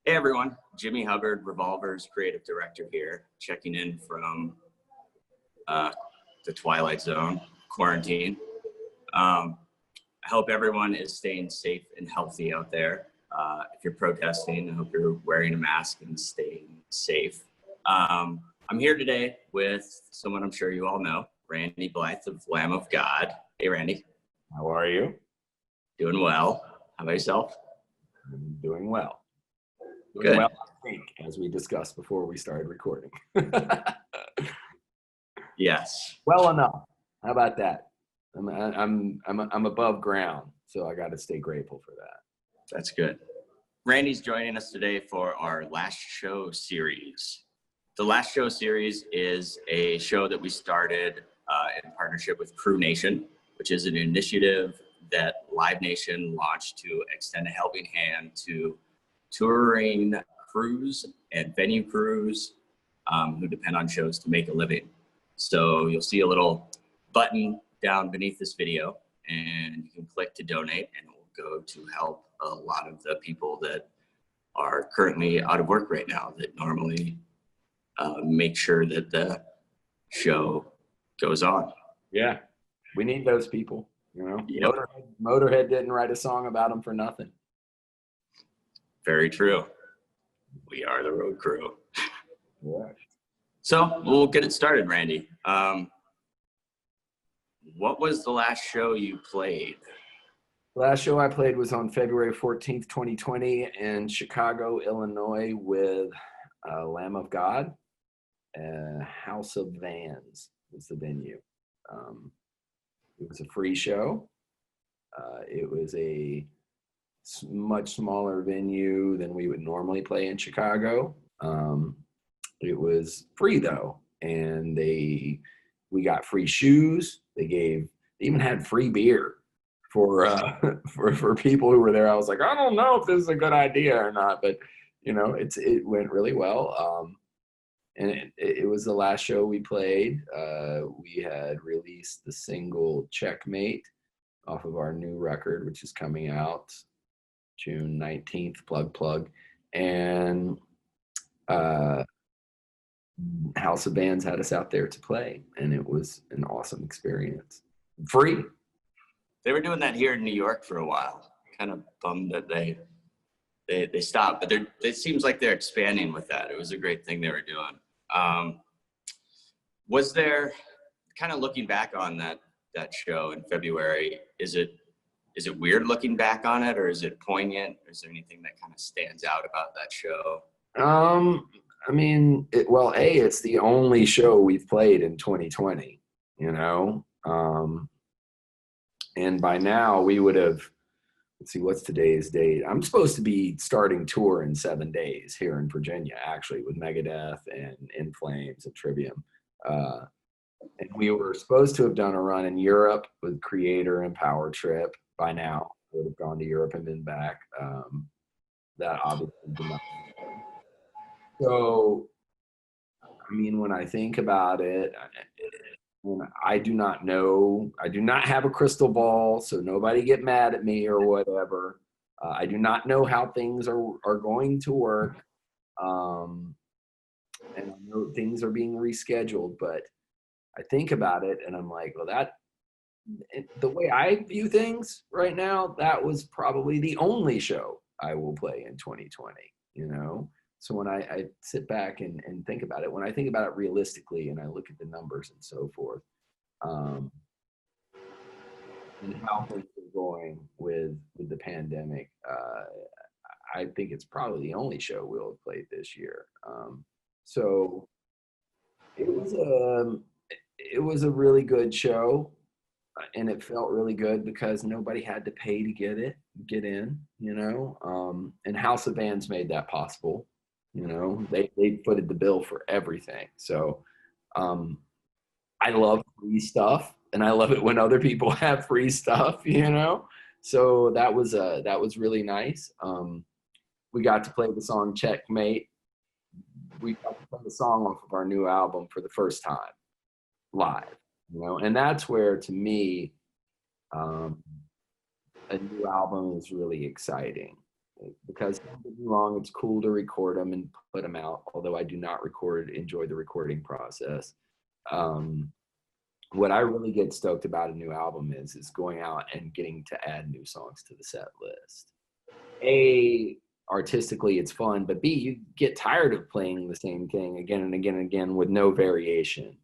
Hey everyone, Jimmy Hubbard, Revolver's creative director here, checking in from the Twilight Zone, quarantine. I hope everyone is staying safe and healthy out there. If you're protesting, I hope you're wearing a mask and staying safe. I'm here today with someone I'm sure you all know, Randy Blythe of Lamb of God. Hey Randy. How are you? Doing well. How about yourself? I'm doing well. Good. Well, I think, as we discussed before we started recording. Yes. Well enough. How about that? I'm above ground, so I got to stay grateful for that. That's good. Randy's joining us today for our Last Show series. The Last Show series is a show that we started in partnership with Crew Nation, which is an initiative that Live Nation launched to extend a helping hand to touring crews and venue crews who depend on shows to make a living. So you'll see a little button down beneath this video and you can click to donate and it will go to help a lot of the people that are currently out of work right now that normally make sure that the show goes on. Yeah, we need those people, you know. Yep. Motorhead didn't write a song about them for nothing. Very true. We are the road crew. Yeah. So we'll get it started, Randy. What was the last show you played? The last show I played was on February 14th, 2020 in Chicago, Illinois with Lamb of God. House of Vans was the venue. It was a free show. It was a much smaller venue than we would normally play in Chicago. It was free though, and we got free shoes. They even had free beer for people who were there. I was like, I don't know if this is a good idea or not, but you know, it went really well. And it was the last show we played. We had released the single Checkmate off of our new record, which is coming out June 19th, plug. And House of Bands had us out there to play, and it was an awesome experience. Free. They were doing that here in New York for a while. Kind of bummed that they stopped, but it seems like they're expanding with that. It was a great thing they were doing. Was there, kind of looking back on that show in February, is it weird looking back on it, or is it poignant? Is there anything that kind of stands out about that show? I mean, it's the only show we've played in 2020, you know? And by now we would have, let's see, what's today's date? I'm supposed to be starting tour in 7 days here in Virginia, actually, with Megadeth and In Flames and Trivium. And we were supposed to have done a run in Europe with Creator and Power Trip by now. Would have gone to Europe and been back. That obviously did not happen. So, I mean, when I think about it, I do not know. I do not have a crystal ball, so nobody get mad at me or whatever. I do not know how things are going to work. And I know things are being rescheduled, but I think about it and I'm like, well, the way I view things right now, that was probably the only show I will play in 2020, you know? So when I sit back and think about it, when I think about it realistically and I look at the numbers and so forth, and how things are going with the pandemic, I think it's probably the only show we'll have played this year. So it was a really good show, and it felt really good because nobody had to pay to get in, you know. And House of Bands made that possible. You know, they footed the bill for everything. So I love free stuff, and I love it when other people have free stuff, you know. So that was really nice. We got to play the song Checkmate. We got to play the song off of our new album for the first time live, you know, and that's where, to me, a new album is really exciting. because don't get me wrong, it's cool to record them and put them out. Although I do not enjoy the recording process. What I really get stoked about a new album is going out and getting to add new songs to the set list. A, artistically it's fun, but B, you get tired of playing the same thing again and again and again with no variation.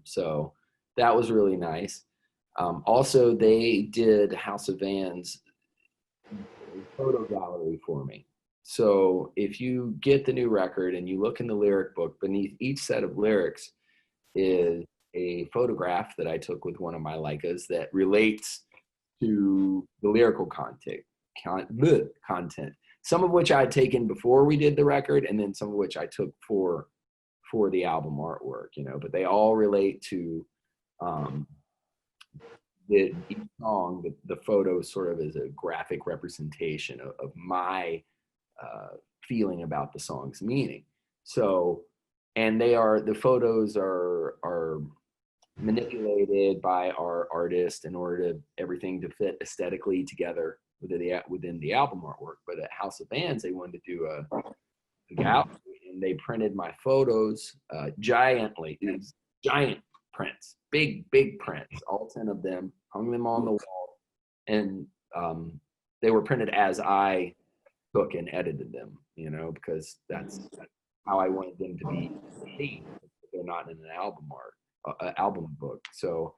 So that was really nice. Also, they did House of Vans photo gallery for me. So if you get the new record and you look in the lyric book, beneath each set of lyrics is a photograph that I took with one of my Leicas that relates to the lyrical content, some of which I'd taken before we did the record, and then some of which I took for the album artwork, but they all relate to each song. The photo sort of is a graphic representation of my feeling about the song's meaning. So, and the photos are manipulated by our artist in order to everything to fit aesthetically together within the album artwork. But at House of Vans, they wanted to do a gallery, and they printed my photos giantly. These giant prints, big prints, all 10 of them, hung them on the wall, and they were printed as I took and edited them, because that's how I wanted them to be seen. They're not in an album book. So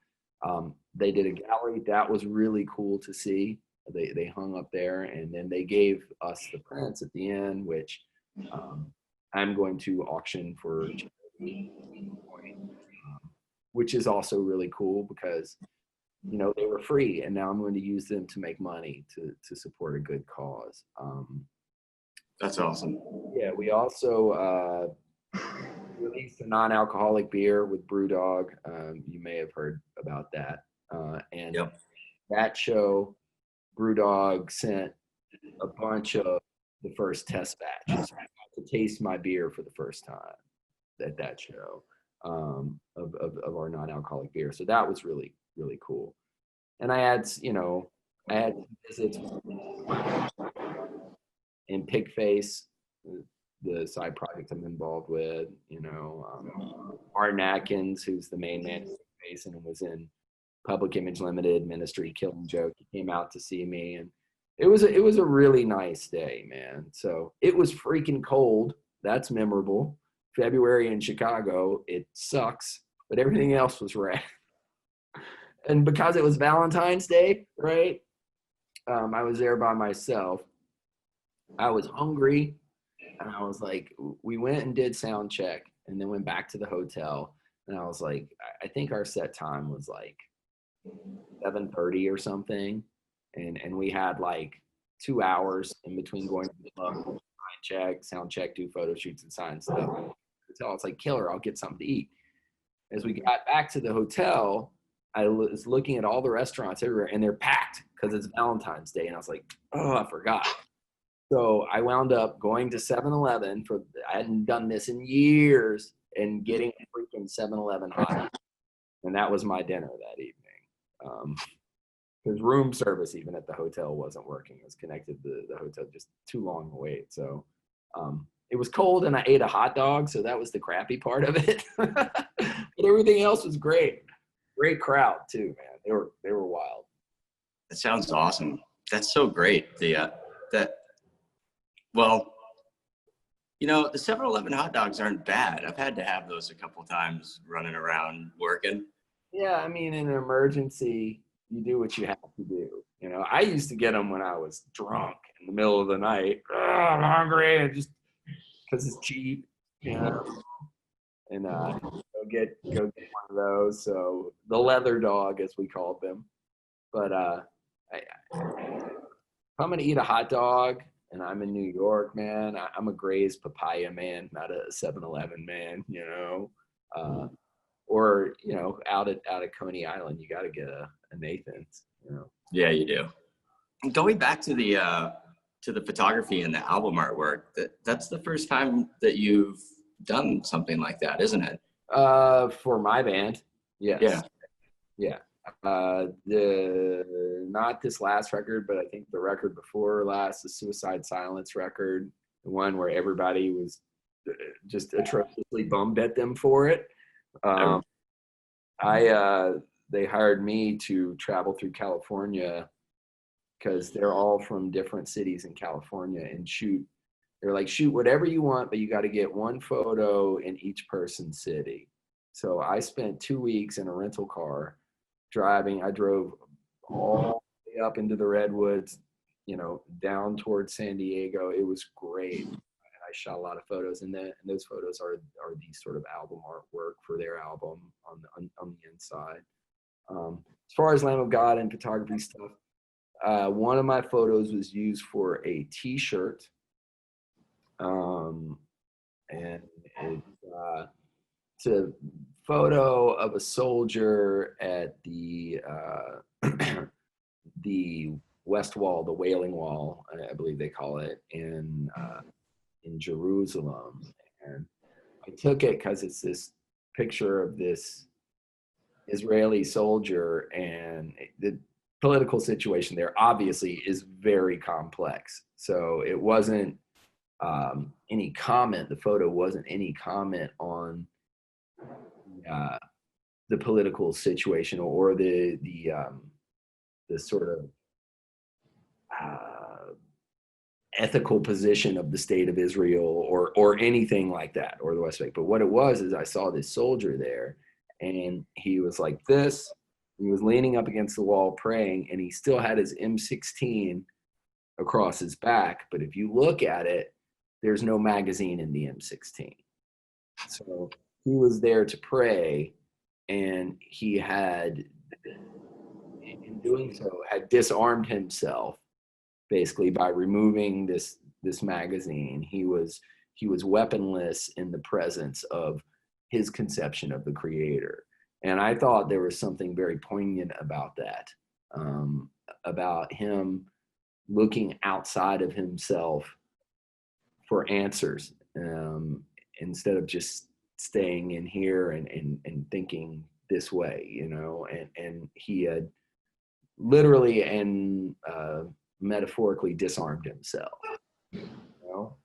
they did a gallery that was really cool to see. They hung up there, and then they gave us the prints at the end, which I'm going to auction for charity, which is also really cool because they were free, and now I'm going to use them to make money to support a good cause. That's awesome. Yeah, we also released a non-alcoholic beer with Brewdog. You may have heard about that. And yep. That show, Brewdog sent a bunch of the first test batches. So I got to taste my beer for the first time at that show of our non-alcoholic beer. So that was really, really cool. And I had visits in Pigface, the side project I'm involved with, Martin Atkins, who's the main man of Pigface and was in Public Image Limited, Ministry, Killing Joke. He came out to see me, and it was a really nice day, man. So it was freaking cold. That's memorable. February in Chicago, it sucks, but everything else was rad. And because it was Valentine's Day, right? I was there by myself. I was hungry, and I was like, we went and did sound check, and then went back to the hotel, and I was like, I think our set time was like 7:30 or something, and we had like 2 hours in between going to the club, sound check, do photo shoots, and sign stuff. So it's like, killer, I'll get something to eat. As we got back to the hotel, I was looking at all the restaurants everywhere, and they're packed because it's Valentine's Day, and I was like, oh, I forgot. So I wound up going to 7-Eleven I hadn't done this in years, and getting a freaking 7-Eleven hot dog. And that was my dinner that evening. Because room service even at the hotel wasn't working. It was connected to the hotel, just too long to wait. So it was cold, and I ate a hot dog, so that was the crappy part of it. But everything else was great. Great crowd too, man. They were wild. That sounds awesome. That's so great. Well, the 7-Eleven hot dogs aren't bad. I've had to have those a couple times running around working. Yeah, I mean, in an emergency, you do what you have to do. I used to get them when I was drunk in the middle of the night. Oh, I'm hungry, and just because it's cheap, and go get one of those. So the leather dog, as we called them. But if I'm gonna eat a hot dog and I'm in New York, man, I'm a Gray's papaya man, not a 7-Eleven man, or out at Coney Island, you got to get a Nathan's. Yeah, you do. Going back to the photography and the album artwork, that's the first time that you've done something like that, isn't it? For my band, yes. Yeah. Yeah. Not this last record, but I think the record before last, the Suicide Silence record, the one where everybody was just atrociously bummed at them for it. They hired me to travel through California because they're all from different cities in California and shoot. They're like, shoot whatever you want, but you got to get one photo in each person's city. So I spent 2 weeks in a rental car driving. I drove all the way up into the Redwoods, down towards San Diego. It was great. I shot a lot of photos, and those photos are the sort of album artwork for their album on the inside. As far as Lamb of God and photography stuff, one of my photos was used for a T-shirt, and it's a photo of a soldier at the the West Wall, the Wailing Wall, I believe they call it, in Jerusalem. And I took it because it's this picture of this Israeli soldier, and the political situation there obviously is very complex. So it wasn't any comment. The photo wasn't any comment on the political situation or the sort of ethical position of the state of Israel or anything like that, or the West Bank. But what it was is I saw this soldier there, and he was like this. He was leaning up against the wall praying, and he still had his M16 across his back. But if you look at it, there's no magazine in the M16. So he was there to pray, and he had, in doing so, had disarmed himself basically by removing this magazine. He was weaponless in the presence of his conception of the Creator. And I thought there was something very poignant about that, about him looking outside of himself for answers, instead of just staying in here and thinking this way, and he had literally and metaphorically disarmed himself.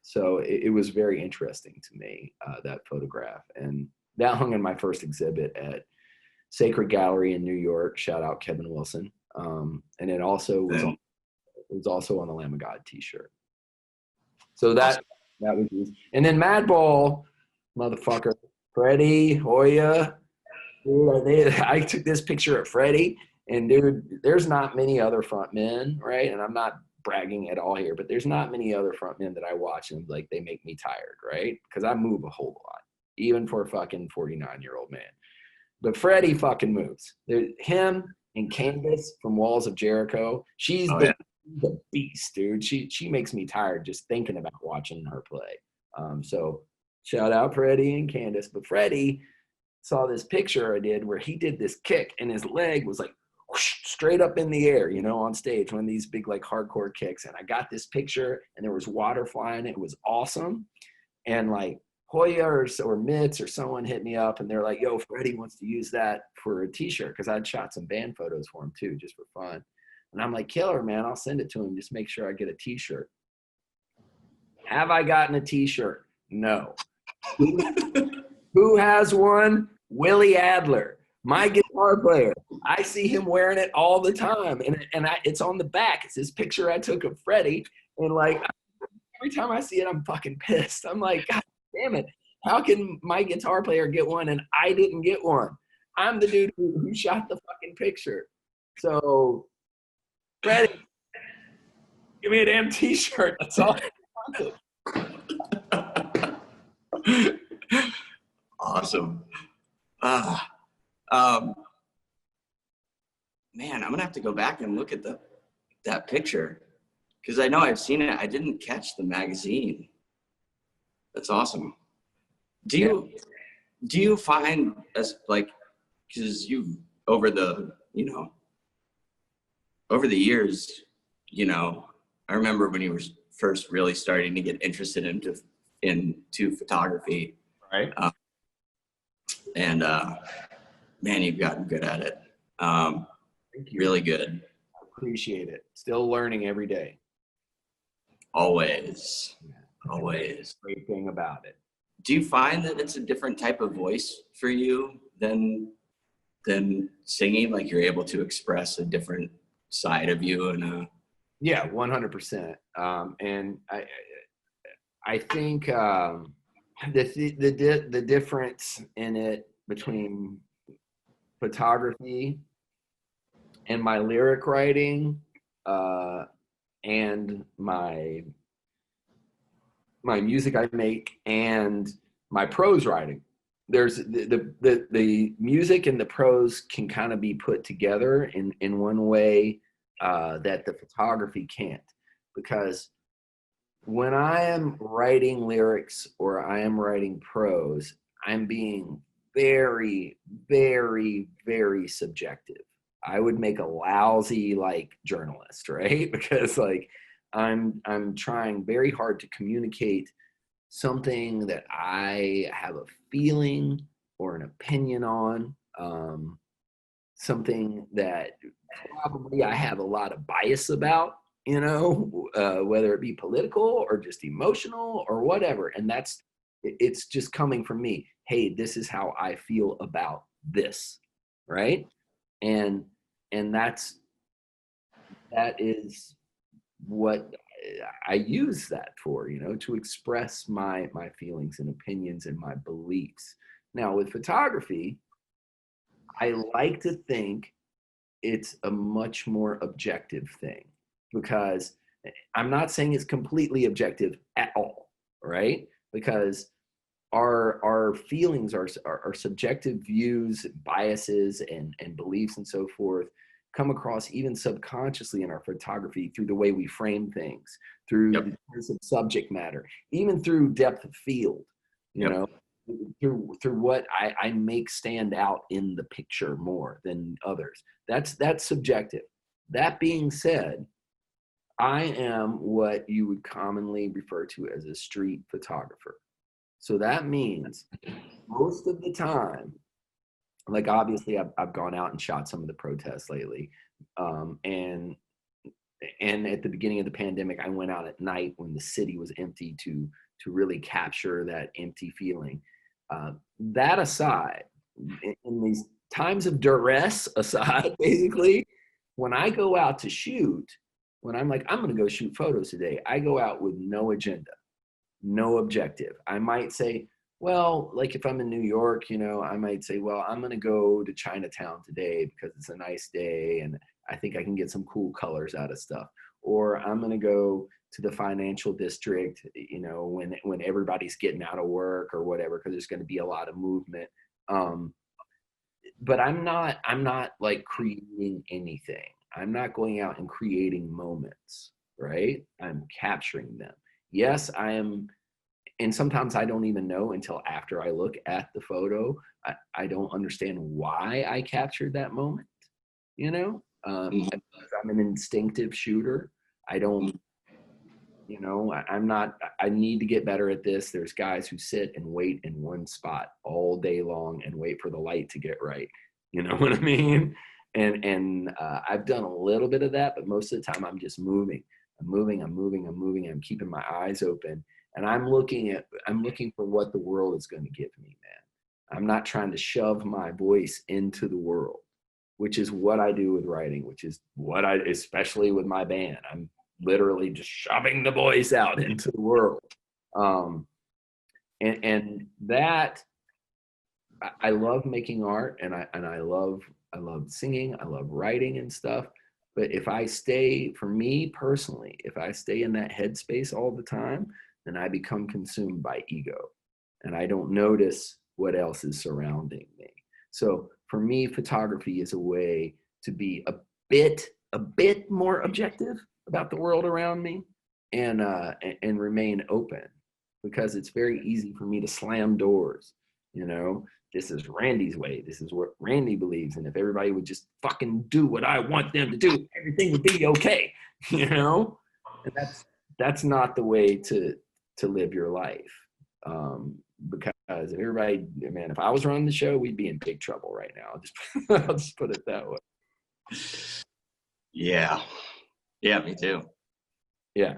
So it was very interesting to me, that photograph, and that hung in my first exhibit at Sacred Gallery in New York. Shout out Kevin Wilson. And it also was also on the Lamb of God T-shirt. So that was used. And then Madball, motherfucker, Freddie, Hoya. Dude, I took this picture of Freddie, and dude, there's not many other front men, right? And I'm not bragging at all here, but there's not many other front men that I watch and like they make me tired, right? Because I move a whole lot, even for a fucking 49-year-old man. But Freddie fucking moves. Him and Candace from Walls of Jericho. She's the beast, dude. She makes me tired just thinking about watching her play. So shout out Freddie and Candace. But Freddie saw this picture I did where he did this kick and his leg was like whoosh, straight up in the air, on stage, one of these big like hardcore kicks. And I got this picture and there was water flying. It was awesome. And like Hoya or Mitz or someone hit me up and they're like, yo, Freddie wants to use that for a T-shirt, because I'd shot some band photos for him too, just for fun. And I'm like, killer, man, I'll send it to him. Just make sure I get a T-shirt. Have I gotten a T-shirt? No. Who has one? Willie Adler, my guitar player. I see him wearing it all the time. And it's on the back. It's this picture I took of Freddie. And like, every time I see it, I'm fucking pissed. I'm like, God damn it. How can my guitar player get one and I didn't get one? I'm the dude who shot the fucking picture. So, Freddie, give me a damn T-shirt. That's all I wanted. Awesome. Man, I'm gonna have to go back and look at that picture, because I know I've seen it. I didn't catch the magazine. That's awesome. Do you find, as like, because you over the years, I remember when you were first really starting to get interested into photography, right? And man, you've gotten good at it. Thank you. Really good. I appreciate it. Still learning every day. Always. Yeah. Always. Great thing about it. Do you find that it's a different type of voice for you than singing? Like you're able to express a different side of you Yeah, 100%. And I think the difference in it between photography and my lyric writing and my music I make and my prose writing. There's the music and the prose can kind of be put together in one way that the photography can't, because when I am writing lyrics or I am writing prose, I'm being very, very, very subjective. I would make a lousy journalist, right? Because I'm trying very hard to communicate something that I have a feeling or an opinion on, something that probably I have a lot of bias about, whether it be political or just emotional or whatever. And it's just coming from me. Hey, this is how I feel about this, right? And that is what I use that for, to express my feelings and opinions and my beliefs. Now with photography, I like to think it's a much more objective thing, because I'm not saying it's completely objective at all, right? Because our feelings, our subjective views, biases, and beliefs and so forth come across even subconsciously in our photography through the way we frame things, through the choice of subject matter, even through depth of field, through what I make stand out in the picture more than others. That's subjective. That being said, I am what you would commonly refer to as a street photographer. So that means most of the time, obviously I've gone out and shot some of the protests lately. And at the beginning of the pandemic, I went out at night when the city was empty to really capture that empty feeling. That aside, in these times of duress aside, basically, when I go out to shoot, when I'm like, I'm going to go shoot photos today, I go out with no agenda, no objective. I might say, well, if I'm in New York, I might say, well, I'm going to go to Chinatown today because it's a nice day and I think I can get some cool colors out of stuff. Or I'm going to go to the financial district, when everybody's getting out of work or whatever, because there's going to be a lot of movement. But I'm not creating anything. I'm not going out and creating moments, right? I'm capturing them. Yes, I am. And sometimes I don't even know until after I look at the photo. I don't understand why I captured that moment, I'm an instinctive shooter. I don't, I'm not, I need to get better at this. There's guys who sit and wait in one spot all day long and wait for the light to get right. You know what I mean? And I've done a little bit of that, but most of the time I'm just moving. I'm keeping my eyes open. And I'm looking for what the world is going to give me, man. I'm not trying to shove my voice into the world, which is what I do with writing, which is especially with my band, I'm literally just shoving the voice out into the world. And that, I love making art, and I love singing, I love writing and stuff. But for me personally, if I stay in that headspace all the time, then I become consumed by ego and I don't notice what else is surrounding me. So for me, photography is a way to be a bit more objective about the world around me and remain open, because it's very easy for me to slam doors. This is Randy's way. This is what Randy believes. And if everybody would just fucking do what I want them to do, everything would be okay, And that's not the way to live your life. Because if I was running the show, we'd be in big trouble right now. I'll just put it that way. Yeah. Yeah, me too. Yeah.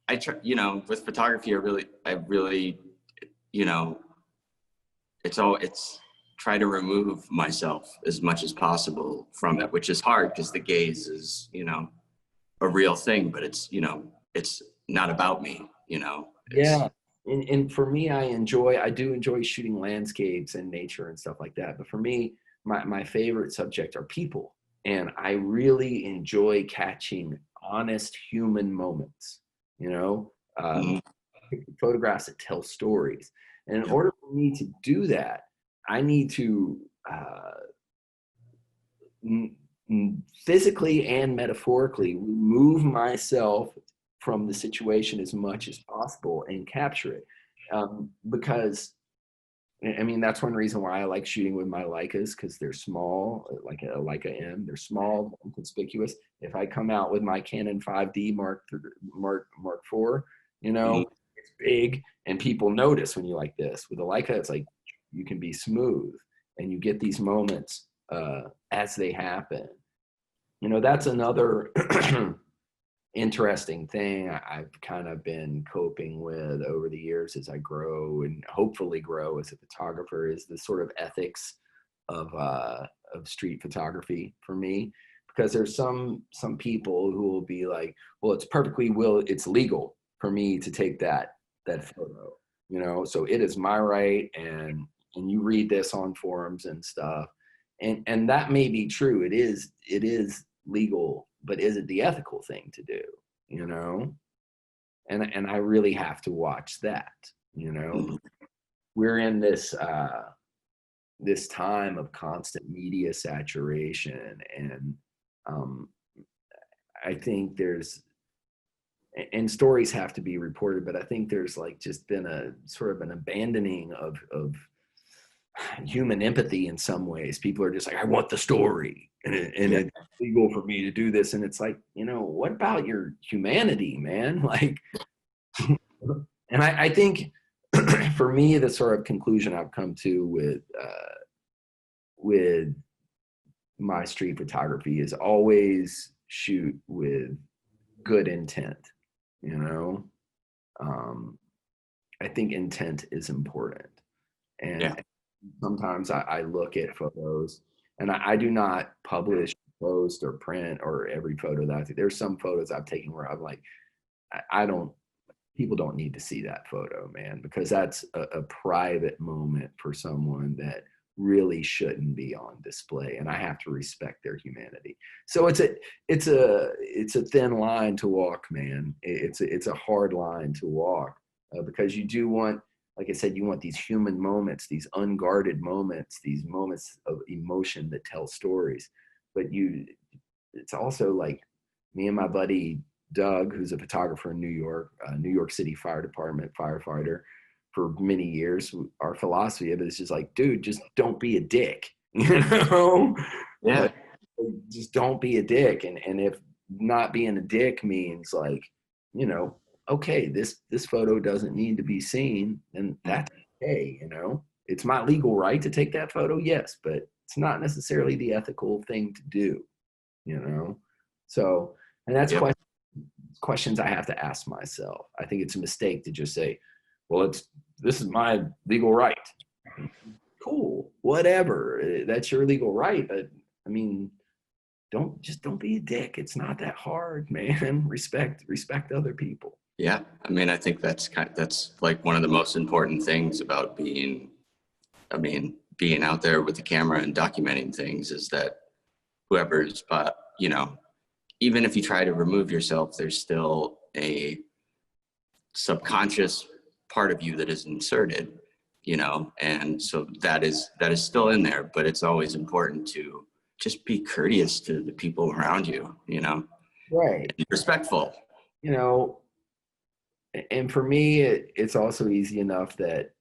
I try, with photography, I really, you know, it's try to remove myself as much as possible from it, which is hard because the gaze is, a real thing, but it's not about me, Yeah. And for me, I do enjoy shooting landscapes and nature and stuff like that. But for me, my favorite subject are people. And I really enjoy catching honest human moments, you know, Mhm. photographs that tell stories. And in Yep. order for me to do that, I need to physically and metaphorically remove myself from the situation as much as possible and capture it. Because I mean, that's one reason why I like shooting with my Leicas, because they're small, like a Leica M. They're small, inconspicuous. If I come out with my Canon 5D Mark IV, Mhm. it's big, and people notice when you like this. With a Leica, it's like you can be smooth, and you get these moments as they happen. That's another interesting thing I've kind of been coping with over the years as I grow and hopefully grow as a photographer is the sort of ethics of street photography for me, because there's some people who will be like, well, it's legal for me to take that photo, so it is my right, and you read this on forums and stuff, and that may be true. It is legal, but is it the ethical thing to do? You know, and I really have to watch that. Mhm. We're in this time of constant media saturation, and um, I think and stories have to be reported, but I think there's like just been a sort of an abandoning of human empathy in some ways. People are just like, I want the story, and Yeah. it's legal for me to do this. And it's like, what about your humanity, man? Like, and I think for me, the sort of conclusion I've come to with my street photography is always shoot with good intent. You know, um, I think intent is important, Yeah. and sometimes I look at photos, and I do not publish, post, or print or every photo that I take. There's some photos I've taken where I'm like, I don't, people don't need to see that photo, man, because that's a private moment for someone that really shouldn't be on display, and I have to respect their humanity. So it's a thin line to walk, man. It's a hard line to walk, because you do want, like I said, you want these human moments, these unguarded moments, these moments of emotion that tell stories. But it's also like me and my buddy Doug, who's a photographer in New York, New York City Fire Department firefighter for many years. Our philosophy of it is just like, dude, just don't be a dick, Yeah. Like, just don't be a dick. And if not being a dick means like, you know, okay, this photo doesn't need to be seen, and Mhm. that's okay. It's my legal right to take that photo, yes, but it's not necessarily the ethical thing to do. you know so, and that's Yep. questions I have to ask myself. I think it's a mistake to just say, well, this is my legal right. Cool, whatever, that's your legal right, but I mean, don't be a dick. It's not that hard, man. Respect other people. Yeah. I mean, I think that's like one of the most important things about being out there with the camera and documenting things is that whoever's, even if you try to remove yourself, there's still a subconscious part of you that is inserted, and so that is still in there, but it's always important to just be courteous to the people around you, Right. and respectful. you know and for me, it's also easy enough that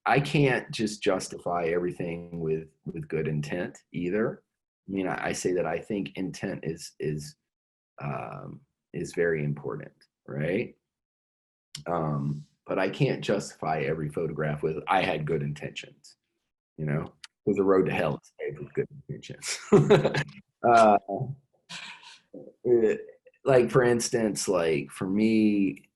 I can't just justify everything with good intent either. I mean, I say that I think intent is very important, right? But I can't justify every photograph with I had good intentions. You know, because the road to hell is paved with good intentions. uh, like for instance, like for me,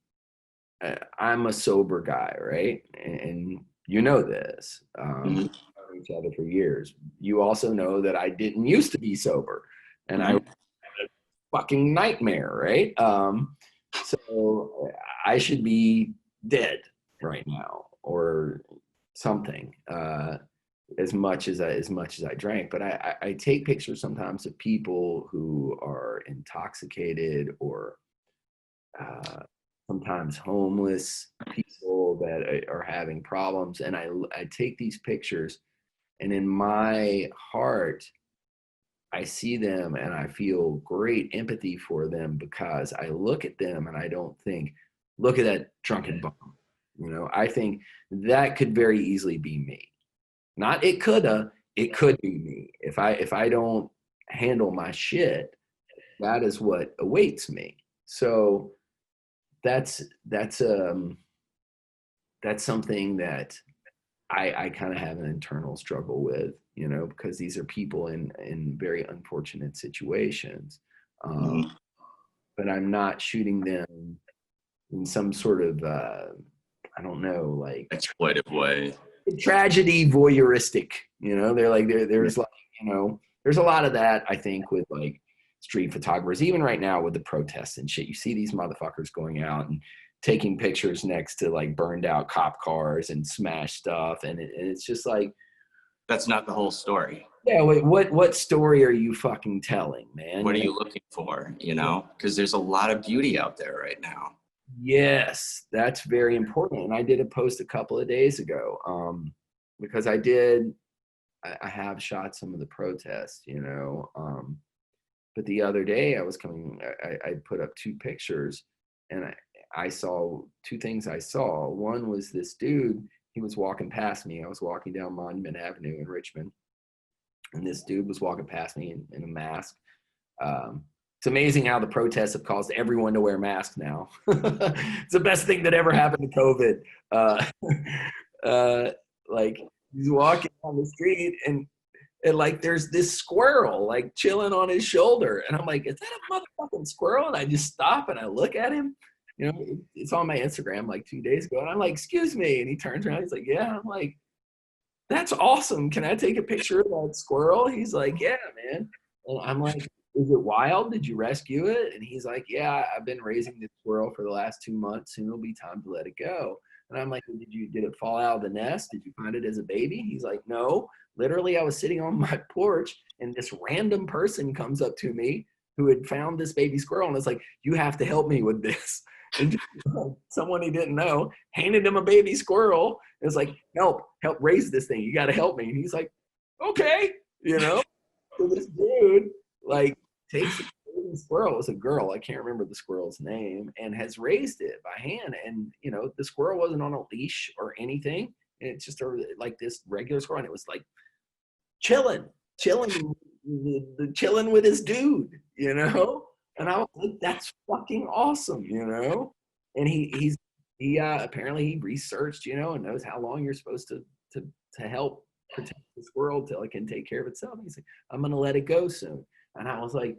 I'm a sober guy, right? And you know this. Mhm. We've known each other for years. You also know that I didn't used to be sober, and I Mhm. fucking nightmare, right? So I should be dead right now or something. As much as I drank, but I take pictures sometimes of people who are intoxicated or uh, sometimes homeless people that are having problems, and I take these pictures, and in my heart I see them and I feel great empathy for them because I look at them and I don't think, look at that drunken bum. I think that could very easily be me. Not it coulda, it could be me. If I don't handle my shit, that is what awaits me. So that's that's um that's something that I kind of have an internal struggle with, because these are people in very unfortunate situations. Um, Mhm. but I'm not shooting them in some sort of I don't know, like Exploitive way. tragedy voyeuristic. They're like Yeah. there's like there's a lot of that I think with like street photographers, even right now with the protests and shit. You see these motherfuckers going out and taking pictures next to like burned out cop cars and smashed stuff, and it's just like, That's not the whole story. yeah, wait, what story are you fucking telling, man? What are you looking for? Because there's a lot of beauty out there right now. Yes, that's very important. And I did a post a couple of days ago, because I have shot some of the protests, but the other day I put up two pictures, and I saw two things. I saw one was this dude, he was walking past me. I was walking down Monument Avenue in Richmond, and this dude was walking past me in a mask. It's amazing how the protests have caused everyone to wear masks now. It's the best thing that ever happened to COVID. Uh, like he's walking on the street, and like there's this squirrel like chilling on his shoulder, and I'm like, is that a motherfucking squirrel? And I just stop and I look at him. It's on my Instagram like 2 days ago, and I'm like, excuse me, and he turns around, he's like, yeah. I'm like, that's awesome. Can I take a picture of that squirrel? He's like, yeah, man. And I'm like, is it wild? Did you rescue it? And he's like, yeah, I've been raising this squirrel for the last 2 months. Soon it'll be time to let it go. And I'm like, did it fall out of the nest? Did you find it as a baby? He's like, no. Literally, I was sitting on my porch, and this random person comes up to me who had found this baby squirrel, and it's like, you have to help me with this. And someone he didn't know handed him a baby squirrel. It's like, help raise this thing. You got to help me. And he's like, okay. So this dude like takes a baby squirrel. It's a girl. I can't remember the squirrel's name, and has raised it by hand. And the squirrel wasn't on a leash or anything. And it's just like this regular squirrel. And it was like chilling chilling with his dude. And I was like, that's fucking awesome. And he apparently he researched, and knows how long you're supposed to help protect the squirrel till it can take care of itself. He's like, I'm gonna let it go soon. And I was like,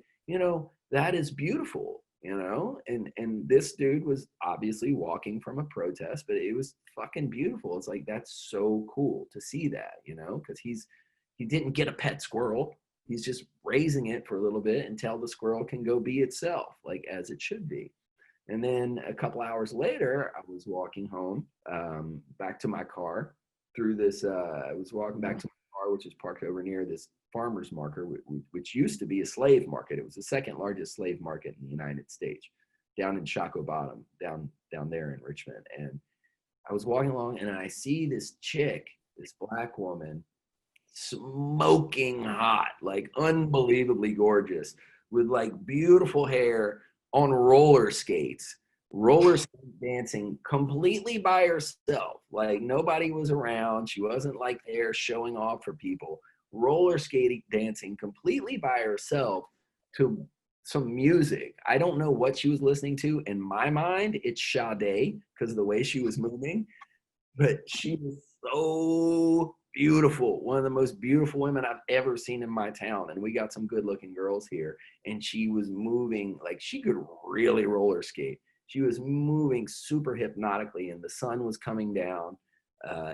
that is beautiful. And this dude was obviously walking from a protest, but it was fucking beautiful. It's like, that's so cool to see that, because he didn't get a pet squirrel. He's just raising it for a little bit until the squirrel can go be itself, like as it should be. And then a couple hours later, I was walking home, back to my car through this. I was walking back to my car, which is parked over near this farmer's market, which used to be a slave market. It was the second largest slave market in the United States, down in Shockoe Bottom, down there in Richmond. And I was walking along, and I see this chick, this black woman, smoking hot, like unbelievably gorgeous, with like beautiful hair, on roller skate dancing completely by herself. Like nobody was around. She wasn't like there showing off for people. Roller skating dancing completely by herself to some music. I don't know what she was listening to. In my mind, it's Sade because of the way she was moving. But she was so beautiful, one of the most beautiful women I've ever seen in my town. And we got some good looking girls here. And she was moving, like she could really roller skate. She was moving super hypnotically, and the sun was coming down,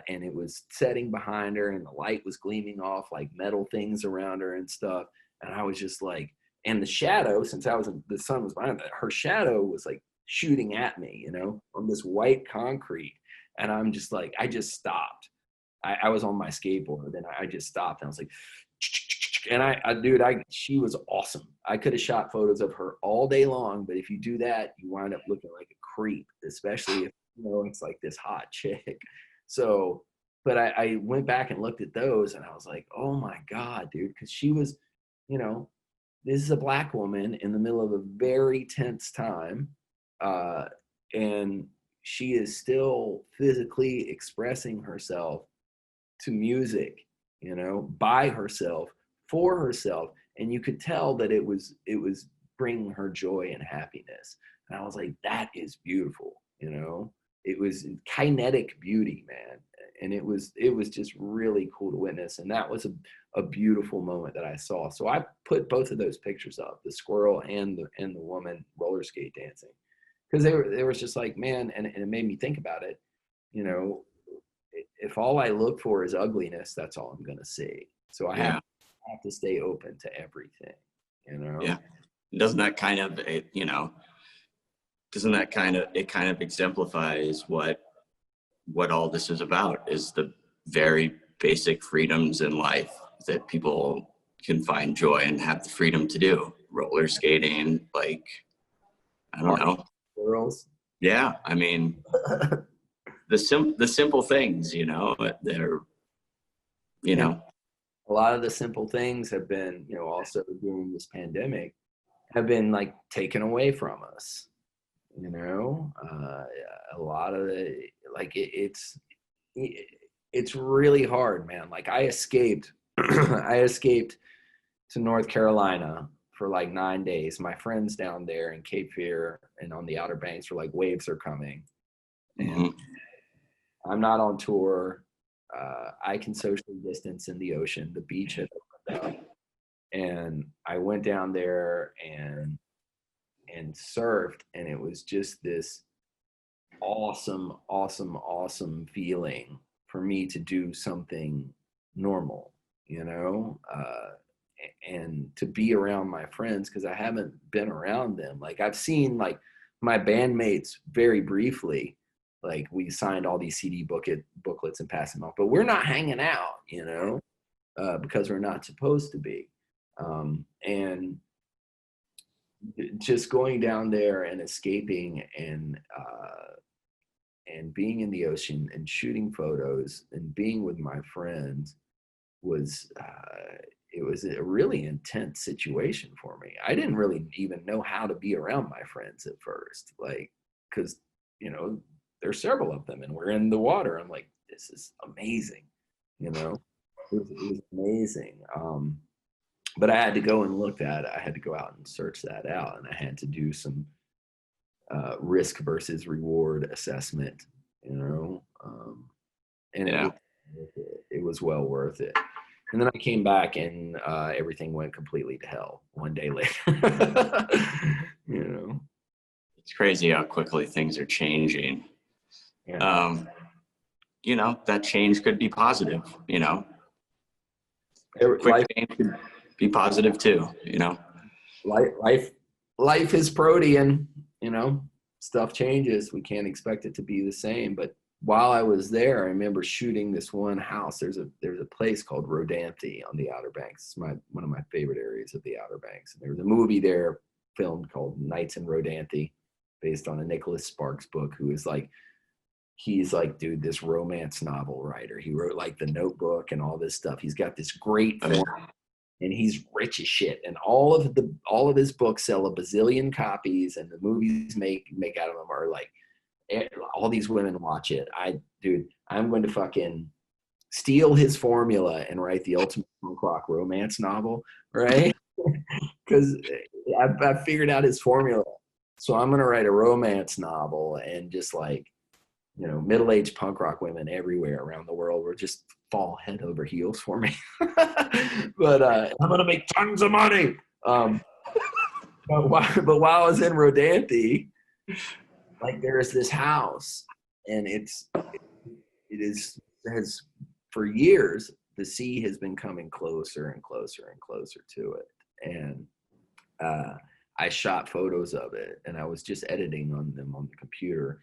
and it was setting behind her, and the light was gleaming off like metal things around her and stuff. And I was just like, and the shadow, since the sun was behind her, her shadow was like shooting at me, you know, on this white concrete. And I'm just like, I just stopped. I was on my skateboard, and I just stopped, and I was like, and she was awesome. I could have shot photos of her all day long, but if you do that, you wind up looking like a creep, especially if, you know, it's like this hot chick. So, but I went back and looked at those, and I was like, oh my God, dude, because she was, you know, this is a Black woman in the middle of a very tense time, and she is still physically expressing herself to music, you know, by herself, for herself. And you could tell that it was bringing her joy and happiness. And I was like, that is beautiful, you know. It was kinetic beauty, man. And it was just really cool to witness. And that was a beautiful moment that I saw. So I put both of those pictures up, the squirrel and the woman roller skate dancing. Because they was just like, man, and it made me think about it, you know, if all I look for is ugliness, that's all I'm going to see. So I have to stay open to everything, you know? Yeah. Doesn't that kind of, you know, it kind of exemplifies what all this is about, is the very basic freedoms in life that people can find joy and have the freedom to do. Roller skating, like, I don't know. Girls. Yeah. I mean, the simple things, you know, they're, you know. A lot of the simple things have been, you know, also during this pandemic, have been like taken away from us, you know. A lot of it, like it's really hard, man. Like I escaped to North Carolina for like 9 days. My friends down there in Cape Fear and on the Outer Banks were like, waves are coming. And I'm not on tour. I can socially distance in the ocean. The beach had opened up. And I went down there and surfed, and it was just this awesome feeling for me to do something normal, you know, and to be around my friends, because I haven't been around them. Like I've seen like my bandmates very briefly, like we signed all these CD booklets and passed them off, but we're not hanging out, you know, because we're not supposed to be. And just going down there and escaping and being in the ocean and shooting photos and being with my friends was it was a really intense situation for me. I didn't really even know how to be around my friends at first, like, because, you know, there's several of them and we're in the water. I'm like, this is amazing, you know. It was amazing. But I had to go and look at it. I had to go out and search that out, and I had to do some risk versus reward assessment, you know. And it was well worth it. And then I came back, and everything went completely to hell one day later. You know, it's crazy how quickly things are changing. Yeah. You know, that change could be positive, you know. Quick change could be positive too, you know. Life is protean, you know. Stuff changes. We can't expect it to be the same. But while I was there, I remember shooting this one house. There's a place called Rodanthe on the Outer Banks. It's one of my favorite areas of the Outer Banks. And there was a movie there filmed called Nights in Rodanthe, based on a Nicholas Sparks book, who is like, he's like, dude, this romance novel writer. He wrote like The Notebook and all this stuff. He's got this great form, and he's rich as shit. And all of his books sell a bazillion copies, and the movies make out of them are like, all these women watch it. I'm going to fucking steal his formula and write the ultimate punk rock romance novel, right? Because I figured out his formula. So I'm going to write a romance novel and just like you know, middle-aged punk rock women everywhere around the world would just fall head over heels for me. But I'm gonna make tons of money. But while I was in Rodanthe, like there's this house, and it has for years the sea has been coming closer and closer and closer to it, and I shot photos of it, and I was just editing on them on the computer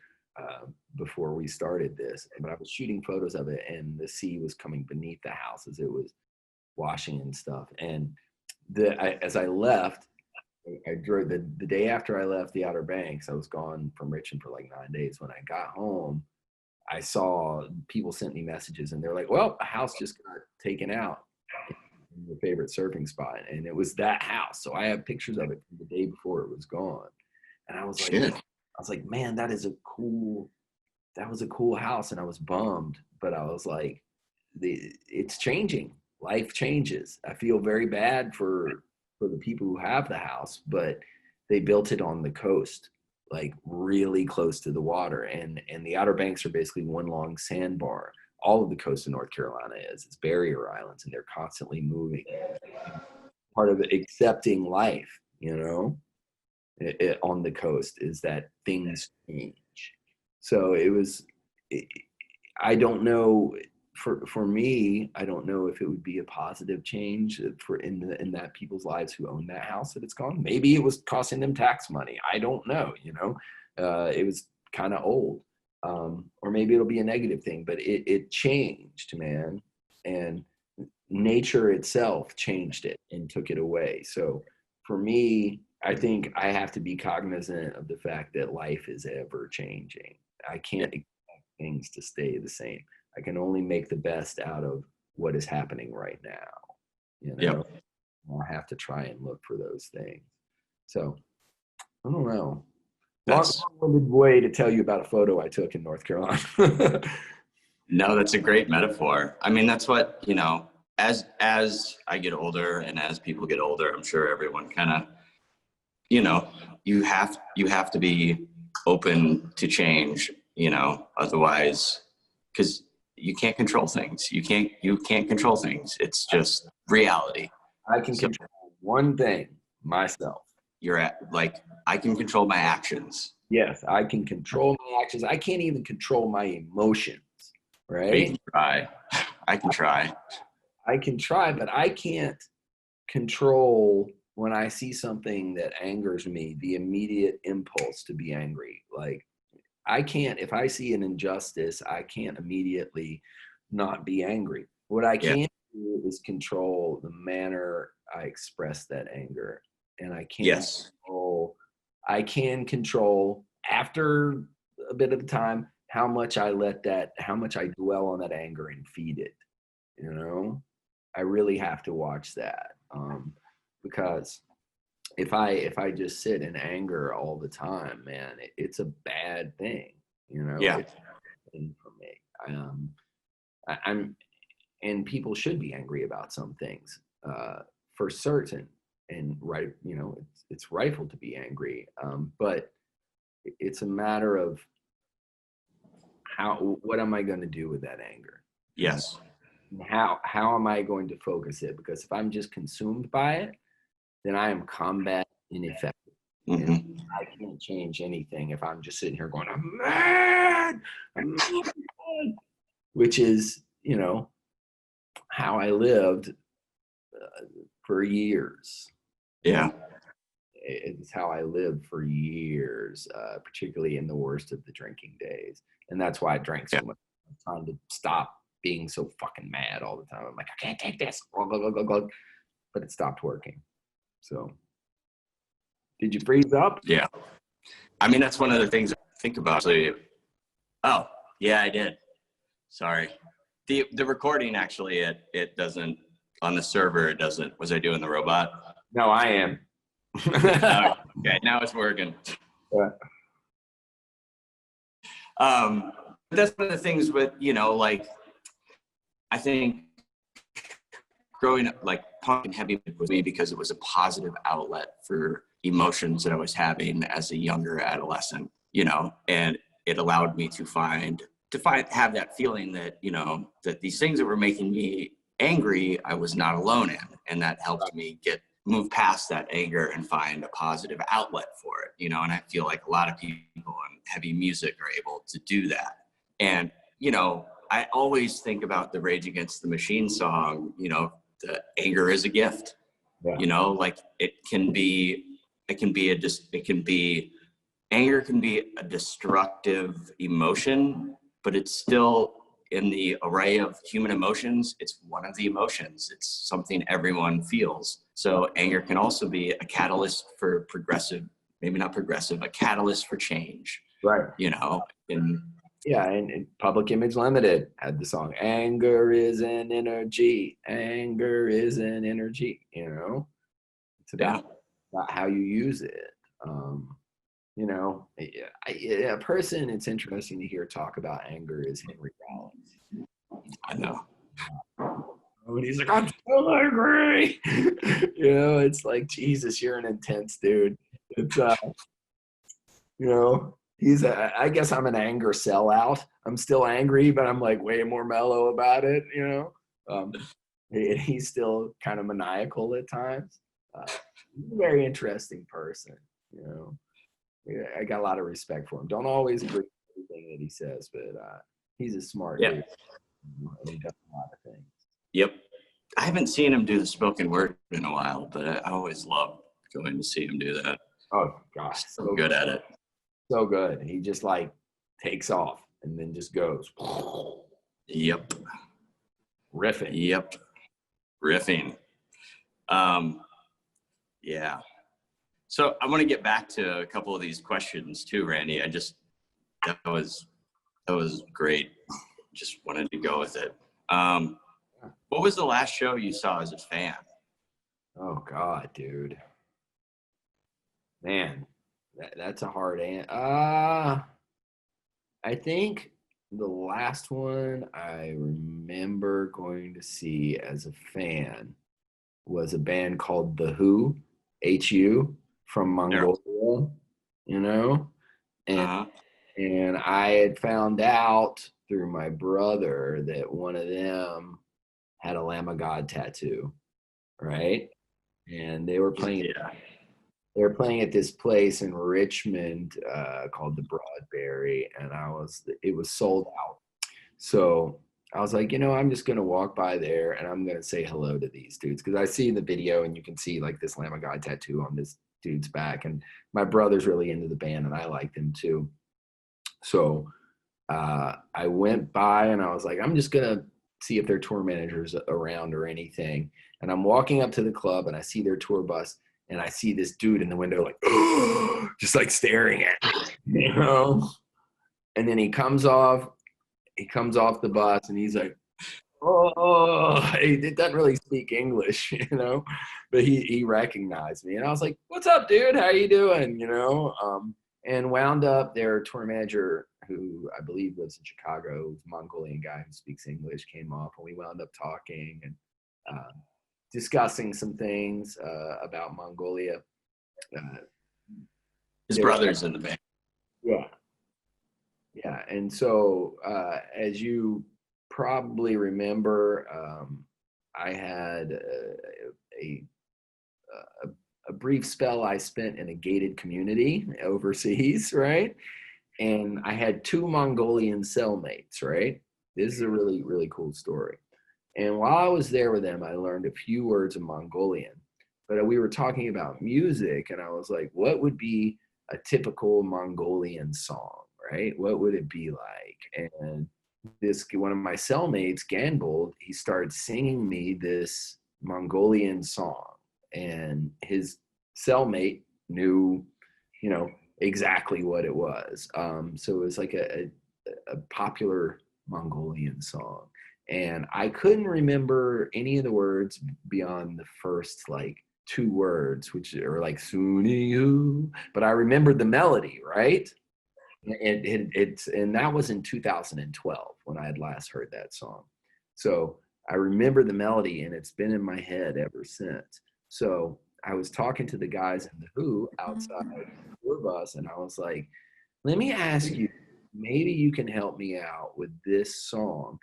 before we started this. But I was shooting photos of it, and the sea was coming beneath the house as it was washing and stuff. And as I left, I drove the day after I left the Outer Banks. I was gone from Richmond for like 9 days. When I got home, I saw people sent me messages, and they're like, "Well, a house just got taken out in your favorite surfing spot," and it was that house. So I have pictures of it from the day before it was gone, and I was like, man, that was a cool house, and I was bummed, but I was like, it's changing. Life changes. I feel very bad for the people who have the house, but they built it on the coast, like really close to the water, and the Outer Banks are basically one long sandbar. All of the coast of North Carolina it's barrier islands, and they're constantly moving. Part of accepting life, you know, on the coast is that things change. So I don't know, for me, I don't know if it would be a positive change in that people's lives who own that house that it's gone. Maybe it was costing them tax money. I don't know, you know, it was kind of old. Or maybe it'll be a negative thing, but it changed, man. And nature itself changed it and took it away. So for me, I think I have to be cognizant of the fact that life is ever changing. I can't expect things to stay the same. I can only make the best out of what is happening right now. You know, I have to try and look for those things. So I don't know. Long-winded way to tell you about a photo I took in North Carolina. No, that's a great metaphor. I mean, that's what, you know, as I get older and as people get older, I'm sure everyone kind of, you know, you have to be open to change, you know, otherwise, because you can't control things. You can't control things. It's just reality. I can control one thing, myself. I can control my actions. Yes, I can control my actions. I can't even control my emotions, right? I can try. I can try, but I can't control when I see something that angers me, the immediate impulse to be angry. Like, I can't, if I see an injustice, I can't immediately not be angry. What I can do is control the manner I express that anger. And I can control after a bit of the time how much I dwell on that anger and feed it. You know, I really have to watch that, because if I just sit in anger all the time, man, it's a bad thing. You know, it's a bad thing for me. And people should be angry about some things, for certain. And right, you know, it's rightful to be angry, but it's a matter of what am I going to do with that anger? Yes. How am I going to focus it? Because if I'm just consumed by it, then I am combat ineffective. Mm-hmm. And I can't change anything if I'm just sitting here going, I'm mad, which is, you know, how I lived for years. Yeah. It's how I lived for years, particularly in the worst of the drinking days. And that's why I drank so much. I'm trying to stop being so fucking mad all the time. I'm like, I can't take this. But it stopped working. So, did you freeze up? Yeah. I mean, that's one of the things I think about. Oh, yeah, I did. Sorry. The recording, actually, it doesn't, on the server, it doesn't. Was I doing the robot? No, I am. Okay, now it's working. Yeah. That's one of the things with, you know, like, I think growing up, like, punk and heavy with me because it was a positive outlet for emotions that I was having as a younger adolescent, you know, and it allowed me to have that feeling that, you know, that these things that were making me angry, I was not alone in. And that helped me move past that anger and find a positive outlet for it, you know. And I feel like a lot of people in heavy music are able to do that. And, you know, I always think about the Rage Against the Machine song, you know, the anger is a gift, you know, like anger can be a destructive emotion, but it's still, in the array of human emotions, it's one of the emotions. It's something everyone feels. So anger can also be a catalyst for a catalyst for change. Right. You know, and Public Image Limited had the song, Anger is an Energy. Anger is an energy, you know. It's about how you use it. You know, a person it's interesting to hear talk about anger is Henry Rollins. I know. And he's like, I'm so angry. You know, it's like, Jesus, you're an intense dude. It's, you know, I guess I'm an anger sellout. I'm still angry, but I'm like way more mellow about it, you know. He's still kind of maniacal at times. He's a very interesting person, you know. I got a lot of respect for him. Don't always agree with everything that he says, but he's a smart dude. And he does a lot of things. Yep. I haven't seen him do the spoken word in a while, but I always love going to see him do that. Oh, gosh. So good at it. So good. He just like takes off and then just goes. Yep. Riffing. Yep. Riffing. Yeah. So I want to get back to a couple of these questions too, Randy. That was great. Just wanted to go with it. What was the last show you saw as a fan? Oh God, dude. Man, that's a hard answer. I think the last one I remember going to see as a fan was a band called the Hu, Hu, from Mongolia, you know? And I had found out through my brother that one of them had a Lamb of God tattoo, right? And they were playing at this place in Richmond called the Broadberry, and it was sold out. So I was like, you know, I'm just going to walk by there and I'm going to say hello to these dudes. Because I see the video and you can see like this Lamb of God tattoo on this dude's back. And my brother's really into the band and I like them too. So I went by and I was like, I'm just going to see if their tour manager's around or anything. And I'm walking up to the club and I see their tour bus and I see this dude in the window like, just like staring at me, you know? And then he comes off the bus and he's like, oh, he doesn't really speak English, you know, but he recognized me. And I was like, what's up, dude? How you doing? You know, and wound up their tour manager, who I believe lives in Chicago, Mongolian guy who speaks English, came off and we wound up talking and discussing some things about Mongolia. His brother's in the band. Yeah. Yeah. And so as you probably remember, I had a brief spell I spent in a gated community overseas, right? And I had 2 Mongolian cellmates, right? This is a really, really cool story. And while I was there with them, I learned a few words of Mongolian. But we were talking about music, and I was like, what would be a typical Mongolian song, right? What would it be like? And one of my cellmates, Ganbold, he started singing me this Mongolian song. And his cellmate knew, you know, exactly what it was. So it was like a popular Mongolian song. And I couldn't remember any of the words beyond the first like 2 words, which are like Suniu, but I remembered the melody, right? And that was in 2012 when I had last heard that song. So I remember the melody and it's been in my head ever since. So I was talking to the guys in the Hu outside the tour bus and I was like, let me ask you, maybe you can help me out with this song.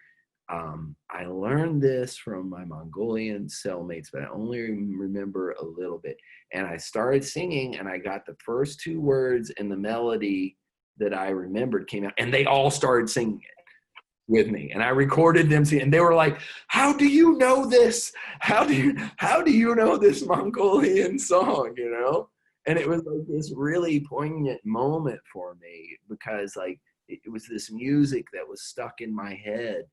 I learned this from my Mongolian cellmates, but I only remember a little bit. And I started singing, and I got the first two words, and the melody that I remembered came out, and they all started singing it with me. And I recorded them singing, and they were like, "How do you know this? How do you know this Mongolian song?" You know? And it was like this really poignant moment for me, because like it was this music that was stuck in my head,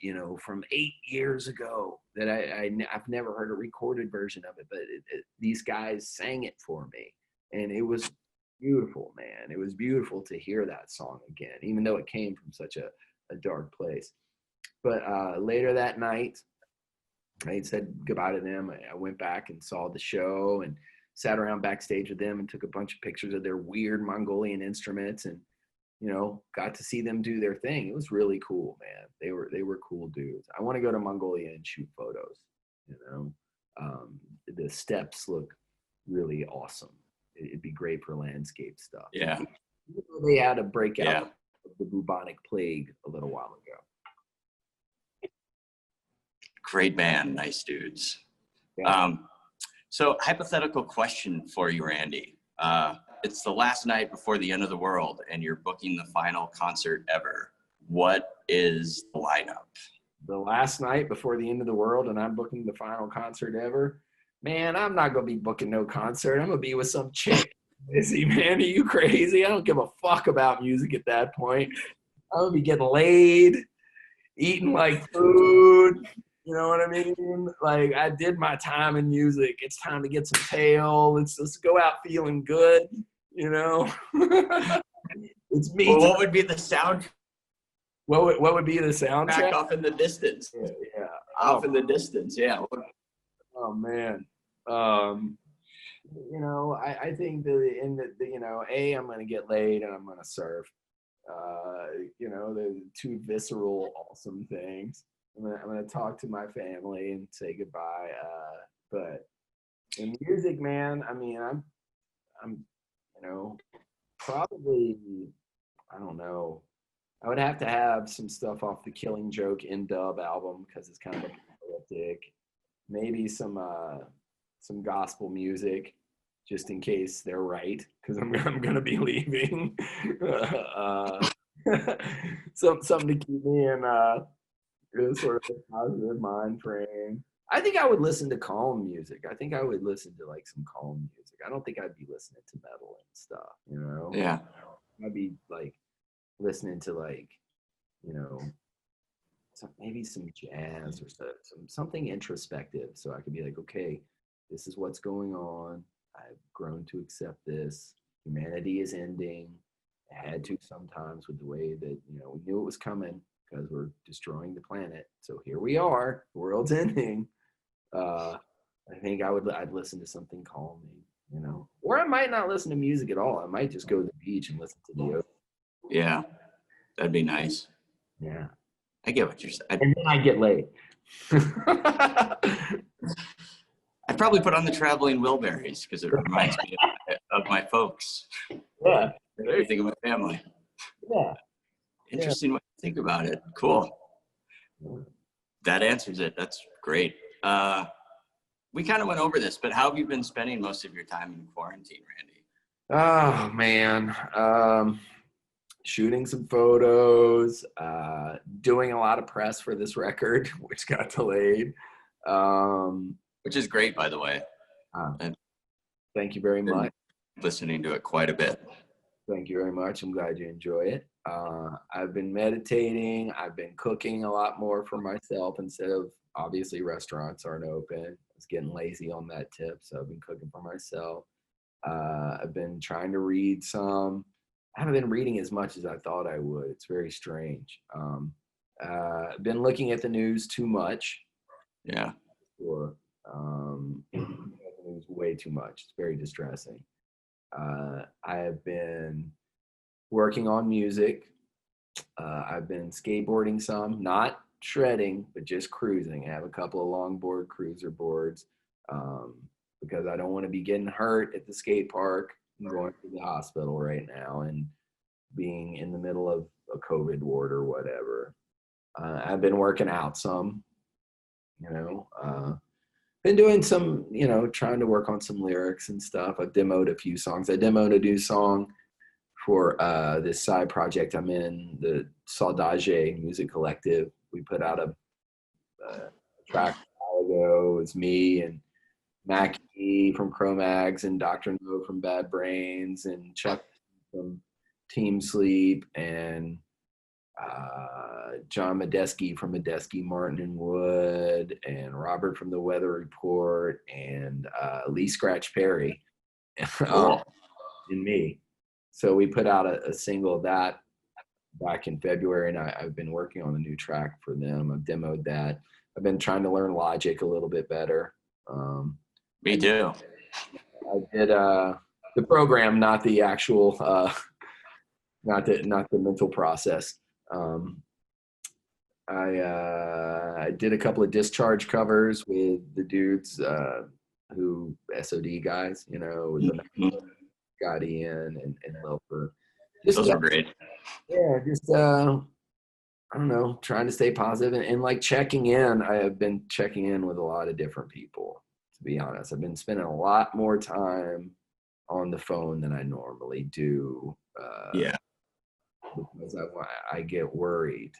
you know, from 8 years ago, that I've never heard a recorded version of it, but these guys sang it for me, and it was beautiful, man. It was beautiful to hear that song again, even though it came from such a dark place. But later that night, I had said goodbye to them. I went back and saw the show and sat around backstage with them and took a bunch of pictures of their weird Mongolian instruments, and you know, got to see them do their thing. It was really cool, man. They were cool dudes. I want to go to Mongolia and shoot photos. You know, the steppes look really awesome. It'd be great for landscape stuff. Yeah. They had a breakout of the bubonic plague a little while ago. Great band, nice dudes. Yeah. So hypothetical question for you, Randy. It's the last night before the end of the world, and you're booking the final concert ever. What is the lineup? The last night before the end of the world, and I'm booking the final concert ever. Man, I'm not gonna be booking no concert. I'm gonna be with some chick. Busy, man. Are you crazy? I don't give a fuck about music at that point. I'm gonna be getting laid, eating like food. You know what I mean? Like, I did my time in music. It's time to get some tail. Let's go out feeling good. You know, it's me. Well, what would be the sound? What would be the soundtrack? Back off in the distance. Yeah. Off in the distance. Yeah. Oh man. You know, I think that in the you know, I'm gonna get laid and I'm gonna surf. You know, the two visceral, awesome things. I'm gonna talk to my family and say goodbye. But in music, man, I mean, I'm you know, probably, I don't know. I would have to have some stuff off the Killing Joke in Dub album, because it's kind of apocalyptic. Maybe some gospel music, just in case they're right, because I'm gonna be leaving. Something to keep me in sort of a positive mind frame. I think I would listen to calm music. I think I would listen to like some calm music. I don't think I'd be listening to metal and stuff, you know? Yeah. I'd be like listening to like, you know, maybe some jazz or something introspective, so I could be like, okay, this is what's going on. I've grown to accept this. Humanity is ending. It had to sometimes, with the way that, you know, we knew it was coming, because we're destroying the planet. So here we are, the world's ending. I think I'd listen to something calming, you know, or I might not listen to music at all. I might just go to the beach and listen to the ocean. Yeah, that'd be nice. Yeah, I get what you're saying. and then I get laid. I'd probably put on the Traveling Wilburys, because it reminds me of my folks. Yeah, Everything of my family. Yeah. Interesting way to think about it. Cool. That answers it. That's great. We kind of went over this, but how have you been spending most of your time in quarantine, Randy? Oh man, shooting some photos, doing a lot of press for this record, which got delayed. Which is great, by the way. Thank you very much. Listening to it quite a bit. Thank you very much. I'm glad you enjoy it. I've been meditating. I've been cooking a lot more for myself, instead of, obviously restaurants aren't open. I was getting lazy on that tip, so I've been cooking for myself. I've been trying to read some. I haven't been reading as much as I thought I would. It's very strange. I've been looking at the news too much. Yeah. Or the news way too much. It's very distressing. I have been working on music. I've been skateboarding some, not shredding, but just cruising. I have a couple of longboard cruiser boards, because I don't want to be getting hurt at the skate park. I'm going to the hospital right now, and being in the middle of a COVID ward or whatever. I've been working out some, been doing some, trying to work on some lyrics and stuff. I've demoed a few songs. I demoed a new song for this side project I'm in, the Saudage Music Collective. We put out a track a while ago. It's me and Mackie from Cro-Mags and Dr. No from Bad Brains and Chuck from Team Sleep and John Medeski from Medeski, Martin and Wood, and Robert from the Weather Report, and Lee Scratch Perry and me. So we put out a single of that back in February, and I've been working on a new track for them. I've demoed that. I've been trying to learn Logic a little bit better. Me too. I did the program, not the actual, not the mental process. I did a couple of Discharge covers with the dudes who SOD guys, with Scott Ian and Loper. Those are great. Yeah, just I don't know, trying to stay positive and like checking in. I have been checking in with a lot of different people, to be honest. I've been spending a lot more time on the phone than I normally do. Because I get worried,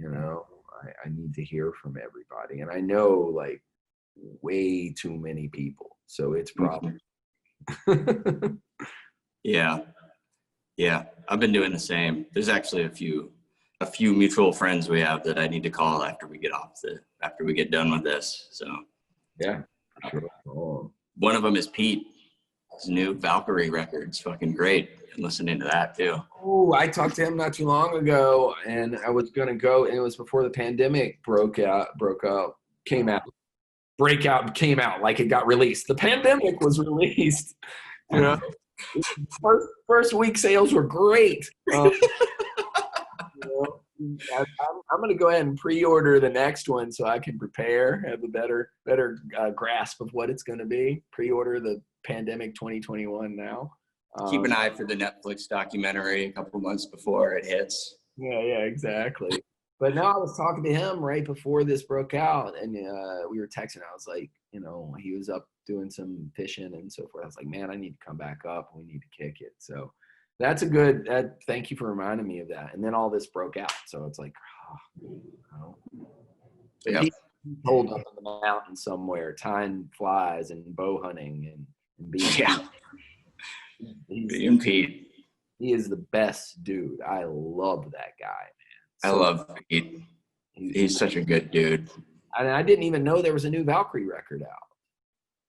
I need to hear from everybody. And I know like way too many people. So it's probably. Yeah. I've been doing the same. There's actually a few mutual friends we have that I need to call after we get done with this. So yeah. Sure. One of them is Pete. His new Valkyrie record's fucking great. I'm listening to that too. Oh, I talked to him not too long ago, and I was gonna go, and it was before the pandemic came out, like it got released. The pandemic was released, First week sales were great. I'm going to go ahead and pre-order the next one so I can prepare, have a better grasp of what it's going to be. Pre-order the Pandemic 2021 now. Keep an eye for the Netflix documentary a couple months before it hits. Yeah, exactly. But now I was talking to him right before this broke out, and we were texting. I was like, he was up doing some fishing and so forth. I was like, man, I need to come back up. We need to kick it. So that's a good, thank you for reminding me of that. And then all this broke out. So it's like, Yep. He's holed up in the mountain somewhere, tying flies and bow hunting and being Pete. He is the best dude. I love that guy, man. I love Pete. He's such a good dude. And I didn't even know there was a new Valkyrie record out.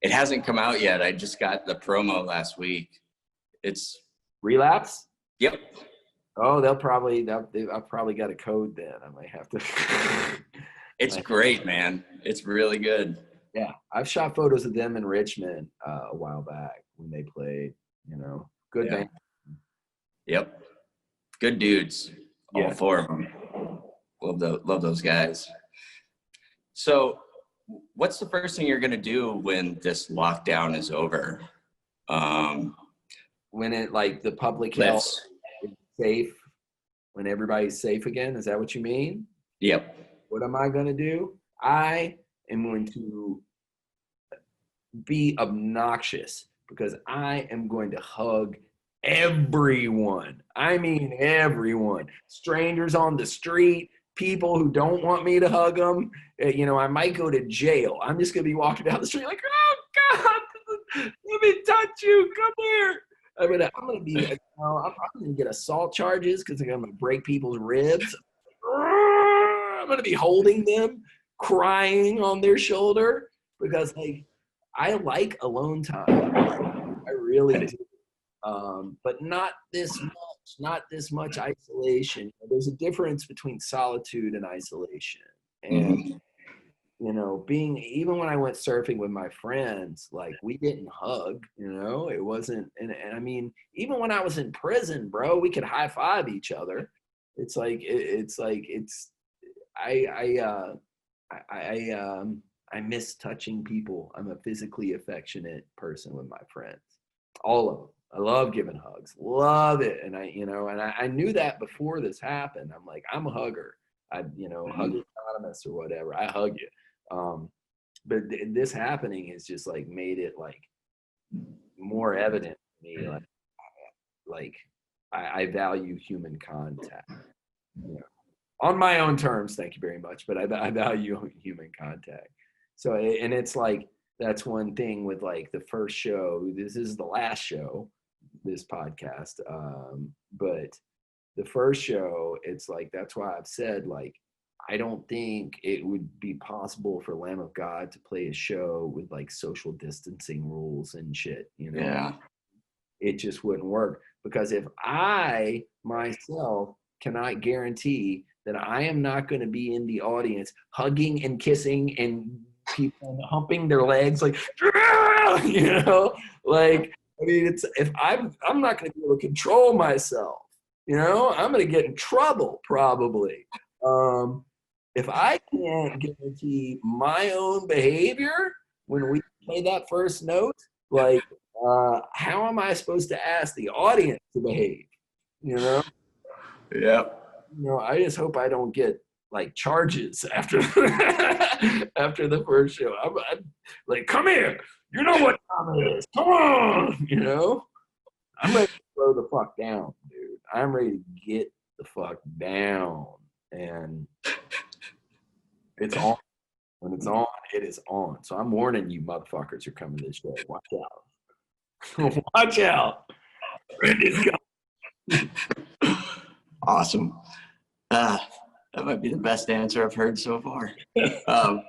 It hasn't come out yet. I just got the promo last week. It's Relapse? Yep. Oh, I've probably got a code then. I might have to. It's great, man. It's really good. Yeah. I've shot photos of them in Richmond a while back when they played, good band. Yep. Good dudes. All four of them. Love those guys. So what's the first thing you're going to do when this lockdown is over? When the public health is safe, when everybody's safe again, is that what you mean? Yep. What am I going to do? I am going to be obnoxious because I am going to hug everyone. I mean, everyone. Strangers on the street, people who don't want me to hug them. I might go to jail. I'm just going to be walking down the street like, oh, God, let me touch you. Come here. I'm going to be, I'm going to get assault charges because I'm going to break people's ribs. I'm going to be holding them, crying on their shoulder because, I like alone time. I really do. But not this much isolation. There's a difference between solitude and isolation. And, even when I went surfing with my friends, we didn't hug, it wasn't, and I mean, even when I was in prison, bro, we could high five each other. I miss touching people. I'm a physically affectionate person with my friends. All of them. I love giving hugs. Love it. And I knew that before this happened. I'm like, I'm a hugger. Hug anonymous or whatever. I hug you. But this happening has just like made it like more evident to me. Like I value human contact. On my own terms, thank you very much. But I value human contact. So, and it's like, that's one thing with like the first show. This is the last show, this podcast. But the first show, it's like, that's why I've said, like, I don't think it would be possible for Lamb of God to play a show with like social distancing rules and shit, Yeah. It just wouldn't work, because if I myself cannot guarantee that I am not going to be in the audience hugging and kissing and people humping their legs like, like, I mean, it's, if I'm not going to be able to control myself, I'm going to get in trouble probably. If I can't guarantee my own behavior when we play that first note, like, how am I supposed to ask the audience to behave? Yeah. I just hope I don't get like charges after after the first show. I'm like, come here, you know what time it is, come on, I'm ready to throw the fuck down, dude. I'm ready to get the fuck down, and it's on. When it's on, it is on. So I'm warning you motherfuckers who are coming to this show, watch out. Watch out. Randy's coming. Awesome. That might be the best answer I've heard so far. I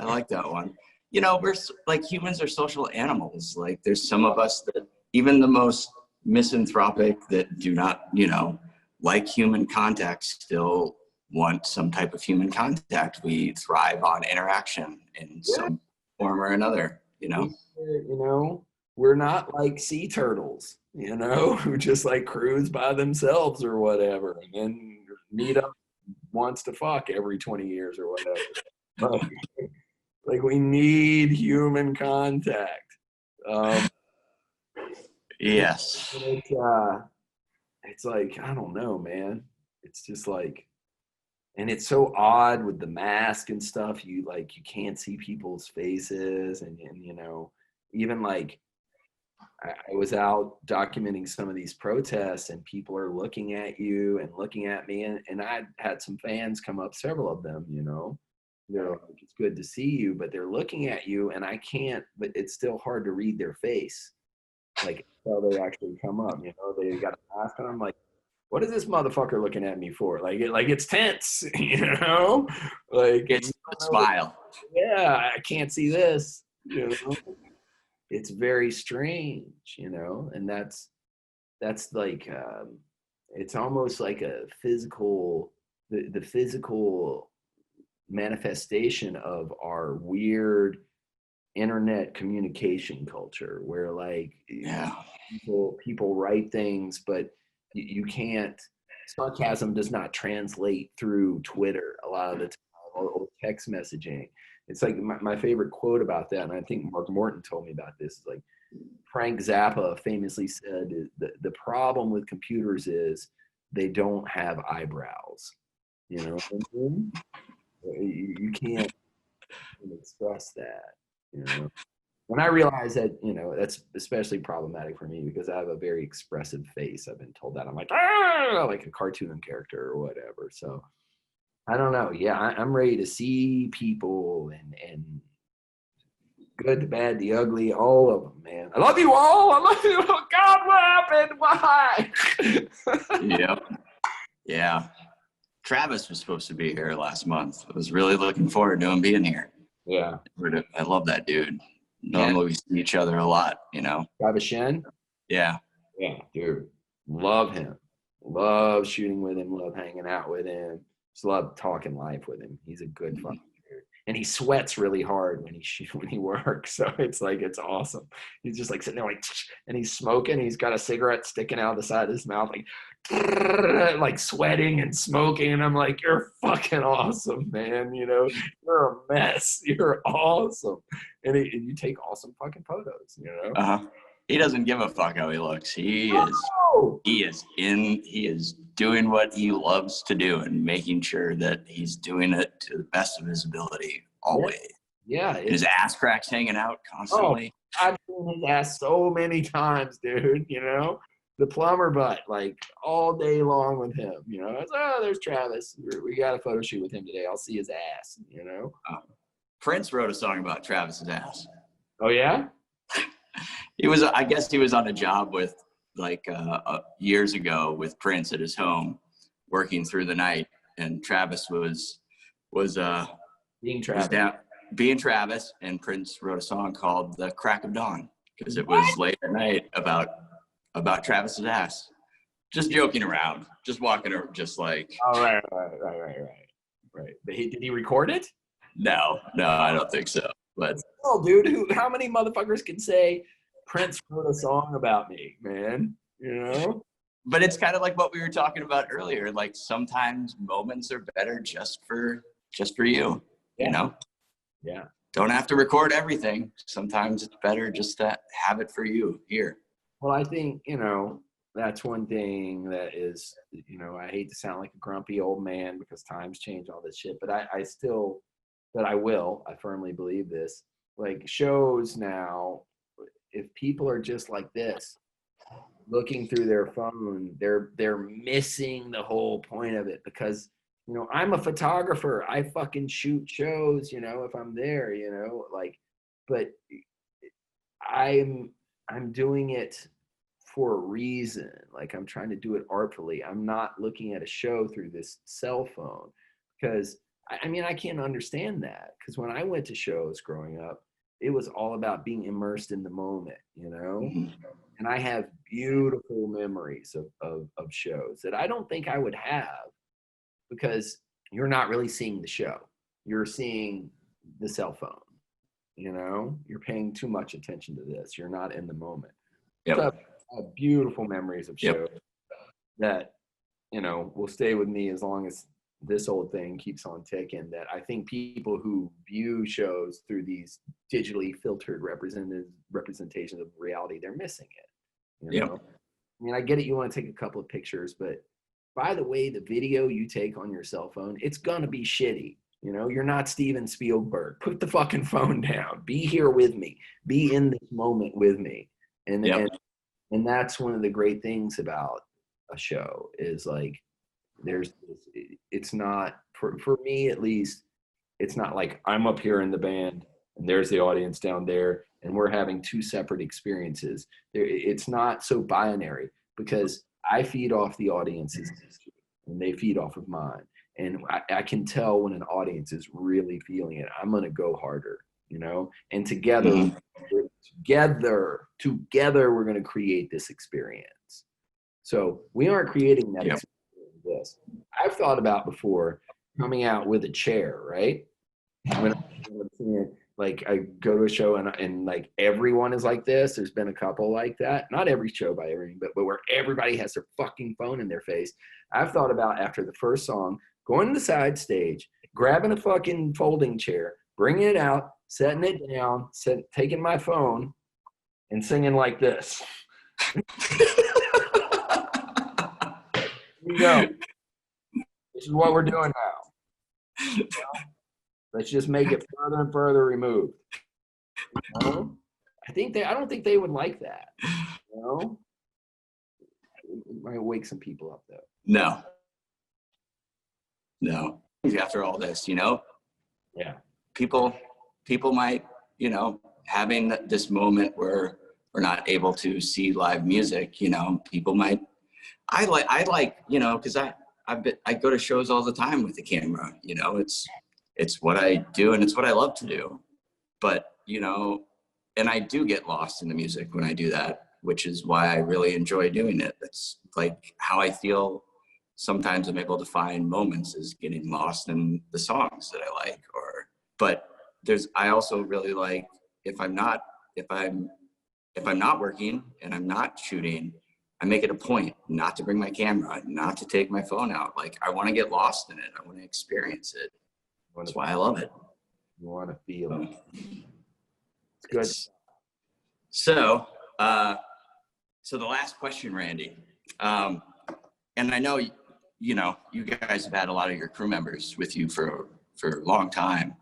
like that one. We're like, humans are social animals. Like, there's some of us that, even the most misanthropic, that do not, like human contact, still want some type of human contact. We thrive on interaction in some form or another, We're not like sea turtles, who just like cruise by themselves or whatever, and then meet up once to fuck every 20 years or whatever. Like, we need human contact. Yes. It's like, I don't know, man. It's just like, and it's so odd with the mask and stuff. You can't see people's faces, and even like, I was out documenting some of these protests, and people are looking at you and looking at me, and I had some fans come up, several of them, they're like, it's good to see you, but they're looking at you, and I can't, but it's still hard to read their face, like, until they actually come up, they got a mask on. I'm like, what is this motherfucker looking at me for? Like it's tense, like, It's a smile. Yeah, I can't see this, It's very strange, and that's like, it's almost like a physical, the physical manifestation of our weird internet communication culture, where like, people write things, but you can't, sarcasm does not translate through Twitter a lot of the time, or text messaging. It's like, my favorite quote about that, and I think Mark Morton told me about this, is like, Frank Zappa famously said, the problem with computers is they don't have eyebrows. You can't express that. When I realized that, that's especially problematic for me, because I have a very expressive face. I've been told that. I'm like, like a cartoon character or whatever. So I don't know. Yeah, I'm ready to see people, and good, the bad, the ugly, all of them, man. I love you all. I love you. Oh, God, what happened? Why? Yep. Yeah. Travis was supposed to be here last month. I was really looking forward to him being here. Yeah. I love that dude. Normally we see each other a lot, Travis Shinn? Yeah. Yeah, dude. Love him. Love shooting with him. Love hanging out with him. Just love talking life with him. He's a good fucking dude. And he sweats really hard when he works. So it's like, it's awesome. He's just like sitting there like, and he's smoking. He's got a cigarette sticking out the side of his mouth, like sweating and smoking. And I'm like, you're fucking awesome, man. You're a mess. You're awesome. And you take awesome fucking photos, Uh-huh. He doesn't give a fuck how he looks. He is doing what he loves to do and making sure that he's doing it to the best of his ability always. Yeah. His ass cracks hanging out constantly. I've seen his ass so many times, dude, you know? The plumber butt, like all day long with him, you know? It's, oh, there's Travis. We got a photo shoot with him today. I'll see his ass, you know? Prince wrote a song about Travis's ass. Oh, yeah? I guess he was on a job with years ago with Prince at his home, working through the night, and Travis was being Travis. Being Travis, and Prince wrote a song called "The Crack of Dawn" because it was late at night about Travis's ass. Just joking around, just walking around, just like. Oh, right. Did he record it? No, I don't think so. But oh, dude, how many motherfuckers can say Prince wrote a song about me, man? You know? But it's kind of like what we were talking about earlier. Like sometimes moments are better just for you. Yeah. You know? Yeah. Don't have to record everything. Sometimes it's better just to have it for you here. Well, I think, you know, that's one thing that is, you know, I hate to sound like a grumpy old man because times change, all this shit, but I firmly believe this. Like shows now, if people are just like this, looking through their phone, they're missing the whole point of it because, you know, I'm a photographer. I fucking shoot shows, you know, if I'm there, you know, like, but I'm doing it for a reason. Like I'm trying to do it artfully. I'm not looking at a show through this cell phone because I mean, I can't understand that because when I went to shows growing up, it was all about being immersed in the moment, you know? Mm-hmm. And I have beautiful memories of shows that I don't think I would have because you're not really seeing the show. You're seeing the cell phone, you know? You're paying too much attention to this. You're not in the moment. Yep. So I have beautiful memories of shows that, you know, will stay with me as long as this old thing keeps on ticking, that I think people who view shows through these digitally filtered representations of reality, they're missing it. You know? I mean, I get it. You want to take a couple of pictures, but by the way, the video you take on your cell phone, it's going to be shitty. You know, you're not Steven Spielberg. Put the fucking phone down. Be here with me. Be in this moment with me. And that's one of the great things about a show is like, it's not for me at least, it's not like I'm up here in the band and there's the audience down there and we're having two separate experiences. It's not so binary because I feed off the audience's history and they feed off of mine. And I can tell when an audience is really feeling it. I'm going to go harder, you know, and together, we're going to create this experience. So we aren't creating that experience. This I've thought about before coming out with a chair, right? When like I go to a show and like everyone is like this. There's been a couple like that. Not every show by everything, but where everybody has their fucking phone in their face. I've thought about after the first song, going to the side stage, grabbing a fucking folding chair, bringing it out, setting it down, taking my phone and singing like this. Here we go. This is what we're doing now. You know? Let's just make it further and further removed. You know? I don't think they would like that. You know? It might wake some people up though. No. After all this, you know? Yeah. People might, you know, having this moment where we're not able to see live music, you know, people might. I like, you know, because I go to shows all the time with the camera, you know, it's what I do and it's what I love to do. But, you know, and I do get lost in the music when I do that, which is why I really enjoy doing it. That's like how I feel. Sometimes I'm able to find moments is getting lost in the songs that I like, but I also really like if I'm not working and I'm not shooting, I make it a point not to bring my camera, not to take my phone out. Like I want to get lost in it. I want to experience it. That's why I love it. You want to feel it. It's good. So So the last question, Randy, and I know, you know, you guys have had a lot of your crew members with you for a long time.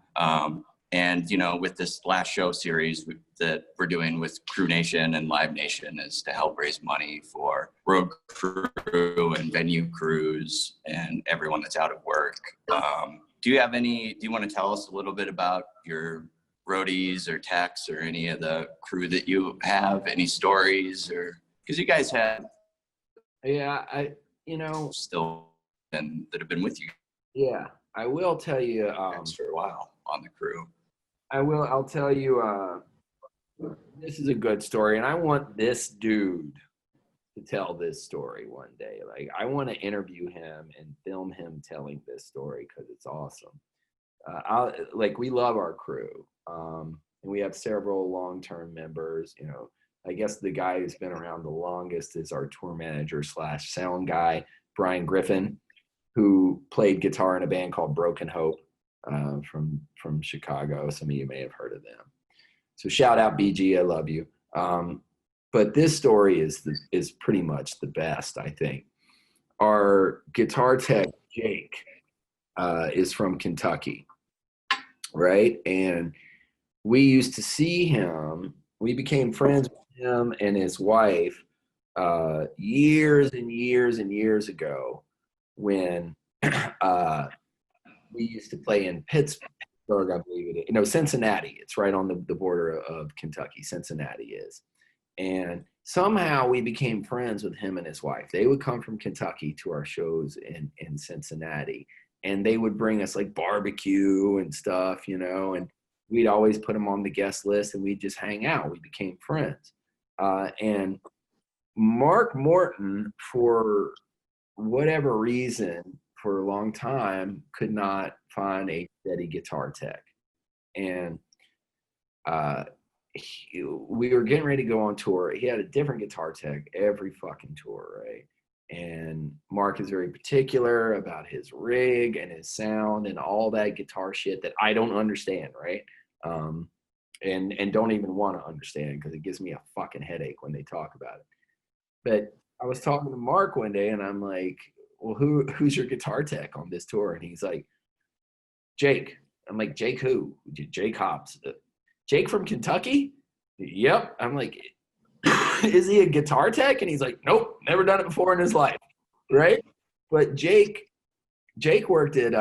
And, you know, with this last show series that we're doing with Crew Nation and Live Nation is to help raise money for road crew and venue crews and everyone that's out of work. Do you want to tell us a little bit about your roadies or techs or any of the crew that you have, any stories, or because you guys have still been that have been with you I will tell you for a while on the crew. I'll tell you this is a good story, and I want this dude to tell this story one day. Like, I want to interview him and film him telling this story because it's awesome. We love our crew. And we have several long-term members. You know, I guess the guy who's been around the longest is our tour manager / sound guy, Brian Griffin, who played guitar in a band called Broken Hope from Chicago. Some of you may have heard of them. So shout out BG, I love you. But this story is pretty much the best, I think. Our guitar tech, Jake, is from Kentucky, right? And we used to see him. We became friends with him and his wife years and years and years ago when we used to play in Pittsburgh, I believe it is. No, Cincinnati. It's right on the border of Kentucky. Cincinnati is. And somehow we became friends with him and his wife. They would come from Kentucky to our shows in Cincinnati. And they would bring us like barbecue and stuff, you know, and we'd always put them on the guest list and we'd just hang out. We became friends. And Mark Morton, for whatever reason, for a long time, could not find a steady guitar tech. And we were getting ready to go on tour. He had a different guitar tech every fucking tour, right? And Mark is very particular about his rig and his sound and all that guitar shit that I don't understand, right? And don't even want to understand because it gives me a fucking headache when they talk about it. But I was talking to Mark one day and I'm like, well, who's your guitar tech on this tour? And he's like, Jake. I'm like, Jake who? Jake Hobbs. Jake from Kentucky? Yep. I'm like, is he a guitar tech? And he's like, nope, never done it before in his life, right? But Jake worked at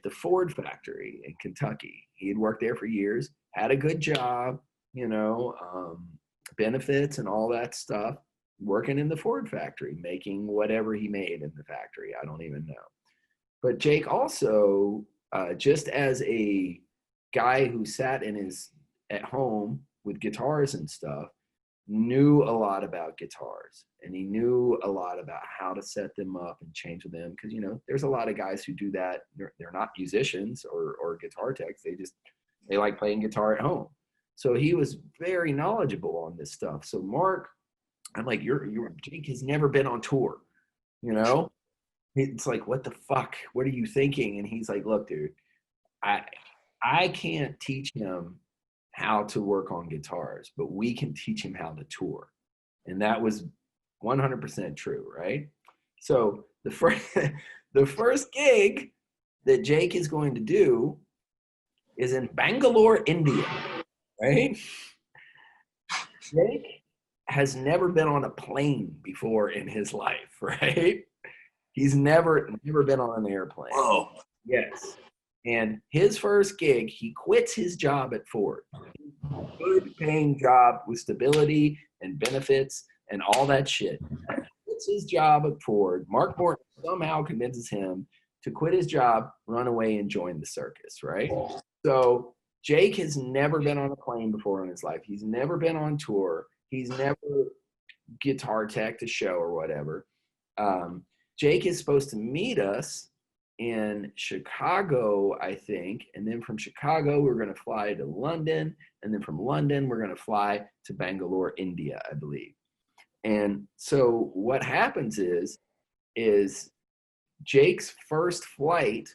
the Ford factory in Kentucky. He had worked there for years, had a good job, you know, benefits and all that stuff, working in the Ford factory, making whatever he made in the factory. I don't even know. But Jake also, just as a guy who sat at home with guitars and stuff, knew a lot about guitars, and he knew a lot about how to set them up and change them, because you know there's a lot of guys who do that. They're not musicians or guitar techs. They like playing guitar at home. So he was very knowledgeable on this stuff. So Mark, I'm like, Jake has never been on tour, you know. It's like, what the fuck? What are you thinking? And he's like, look, dude, I can't teach him how to work on guitars, but we can teach him how to tour. And that was 100% true, right? So the first gig that Jake is going to do is in Bangalore, India, right? Jake has never been on a plane before in his life, right? He's never been on an airplane. Whoa. Yes. And his first gig, he quits his job at Ford. Good paying job with stability and benefits and all that shit. He quits his job at Ford. Mark Morton somehow convinces him to quit his job, run away, and join the circus, right? So Jake has never been on a plane before in his life. He's never been on tour. He's never guitar tech a show or whatever. Jake is supposed to meet us in Chicago, I think. And then from Chicago, we're going to fly to London. And then from London, we're going to fly to Bangalore, India, I believe. And so what happens is Jake's first flight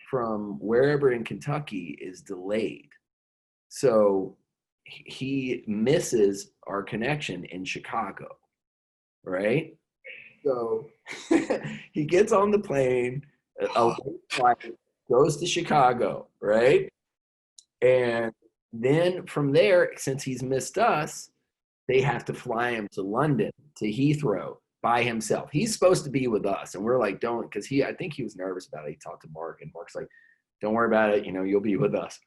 from wherever in Kentucky is delayed. So he misses our connection in Chicago, right? So he gets on the plane, a late flight, goes to Chicago, right? And then from there, since he's missed us, they have to fly him to London, to Heathrow by himself. He's supposed to be with us. And we're like, don't, because I think he was nervous about it. He talked to Mark, and Mark's like, don't worry about it. You'll be with us.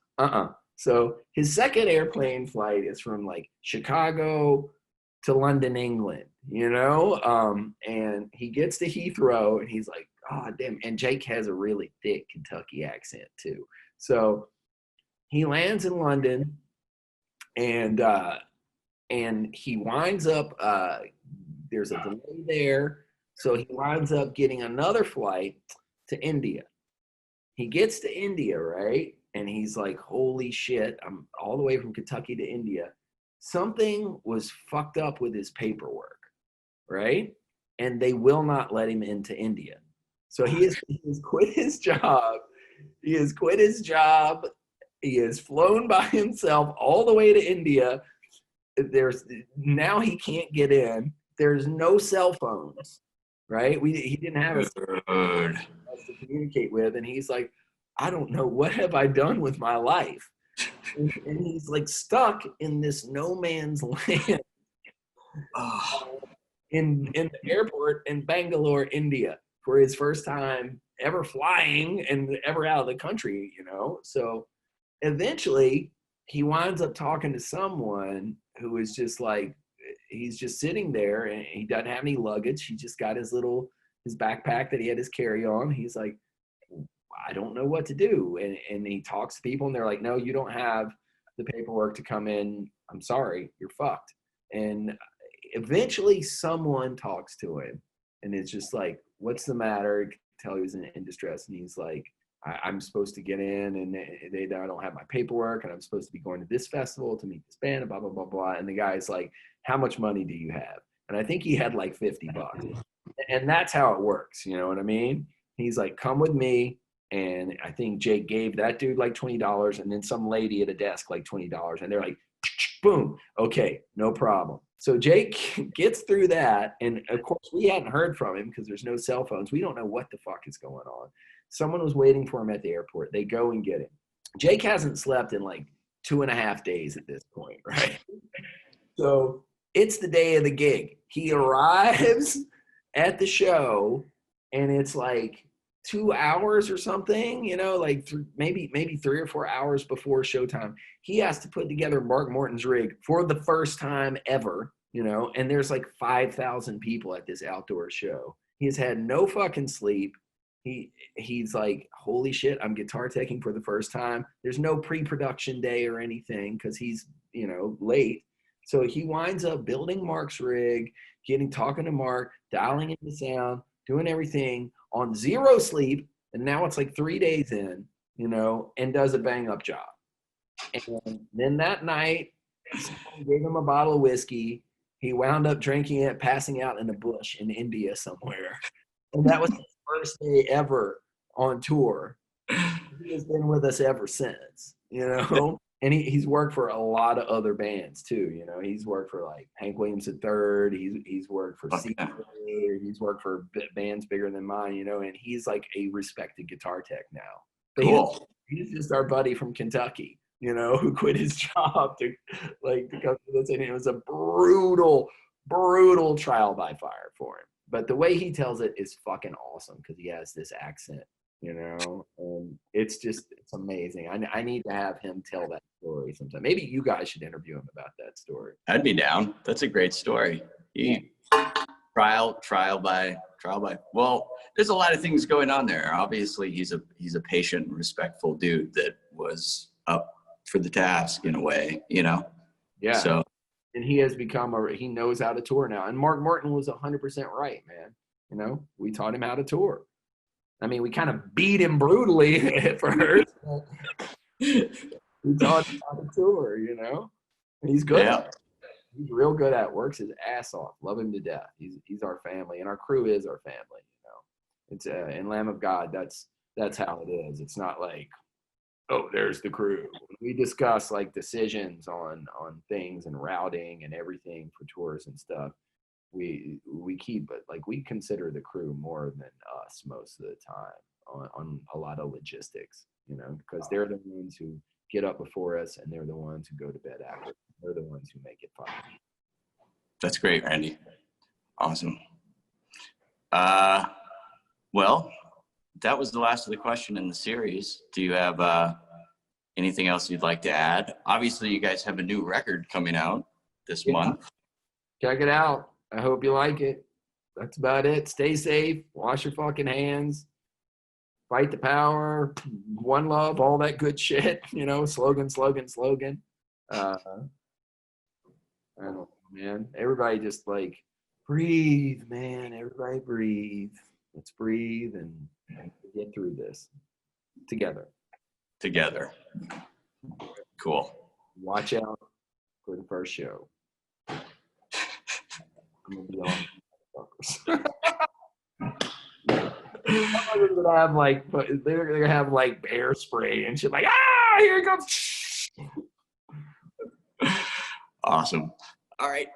So his second airplane flight is from like Chicago to London, England, and he gets to Heathrow and he's like, oh, damn. And Jake has a really thick Kentucky accent too. So he lands in London, and he winds up, there's a delay there. So he winds up getting another flight to India. He gets to India, right? And he's like, holy shit, I'm all the way from Kentucky to India. Something was fucked up with his paperwork, right? And they will not let him into India. So he has quit his job. He has quit his job. He has flown by himself all the way to India. Now he can't get in. There's no cell phones, right? He didn't have a cell phone to communicate with, and he's like, I don't know, what have I done with my life? And he's like stuck in this no man's land in the airport in Bangalore, India, for his first time ever flying and ever out of the country, So eventually he winds up talking to someone who is just like, he's just sitting there and he doesn't have any luggage. He just got his backpack that he had his carry-on. He's like, I don't know what to do. And he talks to people and they're like, no, you don't have the paperwork to come in. I'm sorry, you're fucked. And eventually someone talks to him and it's just like, what's the matter? You can tell he was in distress. And he's like, I'm supposed to get in and I don't have my paperwork and I'm supposed to be going to this festival to meet this band, blah, blah, blah, blah. And the guy's like, how much money do you have? And I think he had like $50. And that's how it works. You know what I mean? He's like, come with me. And I think Jake gave that dude like $20 and then some lady at a desk like $20. And they're like, boom, okay, no problem. So Jake gets through that. And of course, we hadn't heard from him because there's no cell phones. We don't know what the fuck is going on. Someone was waiting for him at the airport. They go and get him. Jake hasn't slept in like 2.5 days at this point, right? So it's the day of the gig. He arrives at the show and it's like 2 hours or something, like maybe 3 or 4 hours before showtime. He has to put together Mark Morton's rig for the first time ever, and there's like 5,000 people at this outdoor show. He's had no fucking sleep. He's like, holy shit, I'm guitar teching for the first time. There's no pre-production day or anything because he's, late. So he winds up building Mark's rig, talking to Mark, dialing in the sound, doing everything on zero sleep. And now it's like 3 days in, and does a bang up job. And then that night, someone gave him a bottle of whiskey. He wound up drinking it, passing out in a bush in India somewhere. And that was his first day ever on tour. He has been with us ever since, And he's worked for a lot of other bands too, He's worked for like Hank Williams III. He's worked for Caesar. He's worked for bands bigger than mine, And he's like a respected guitar tech now. But cool. He's just our buddy from Kentucky, who quit his job to come to this. And it was a brutal trial by fire for him. But the way he tells it is fucking awesome because he has this accent, and it's amazing. I need to have him tell that story sometime. Maybe you guys should interview him about that story. I'd be down. That's a great story. Trial by. Well, there's a lot of things going on there. Obviously, he's a patient, respectful dude that was up for the task in a way, Yeah. So. And he has become he knows how to tour now. And Mark Morton was 100% right, man. We taught him how to tour. I mean, we kind of beat him brutally at first. We taught him how to tour, And he's good. Yeah. He's real good at it. Works his ass off. Love him to death. He's our family, and our crew is our family. It's in Lamb of God. That's how it is. It's not like oh, there's the crew. We discuss like decisions on things and routing and everything for tours and stuff. We keep it like we consider the crew more than us most of the time on a lot of logistics, you know, because they're the ones who get up before us and they're the ones who go to bed after. They're the ones who make it fun. That's great, Randy. Awesome. Well, that was the last of the question in the series. Do you have anything else you'd like to add? Obviously, you guys have a new record coming out this month. Check it out. I hope you like it. That's about it. Stay safe. Wash your fucking hands. Fight the power. One love. All that good shit. You know, slogan. I don't know, man. Everybody just like breathe, man. Everybody breathe. Let's breathe and get through this together. Cool. Watch out for the first show. I'm gonna be on they're gonna have like bear spray and shit, like, here it comes. Awesome. All right.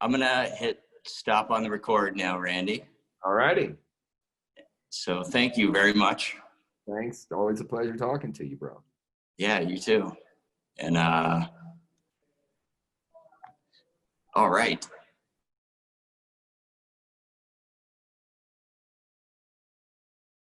I'm gonna hit stop on the record now, Randy. All righty. So thank you very much. Thanks. Always a pleasure talking to you, bro. Yeah, you too. And all right.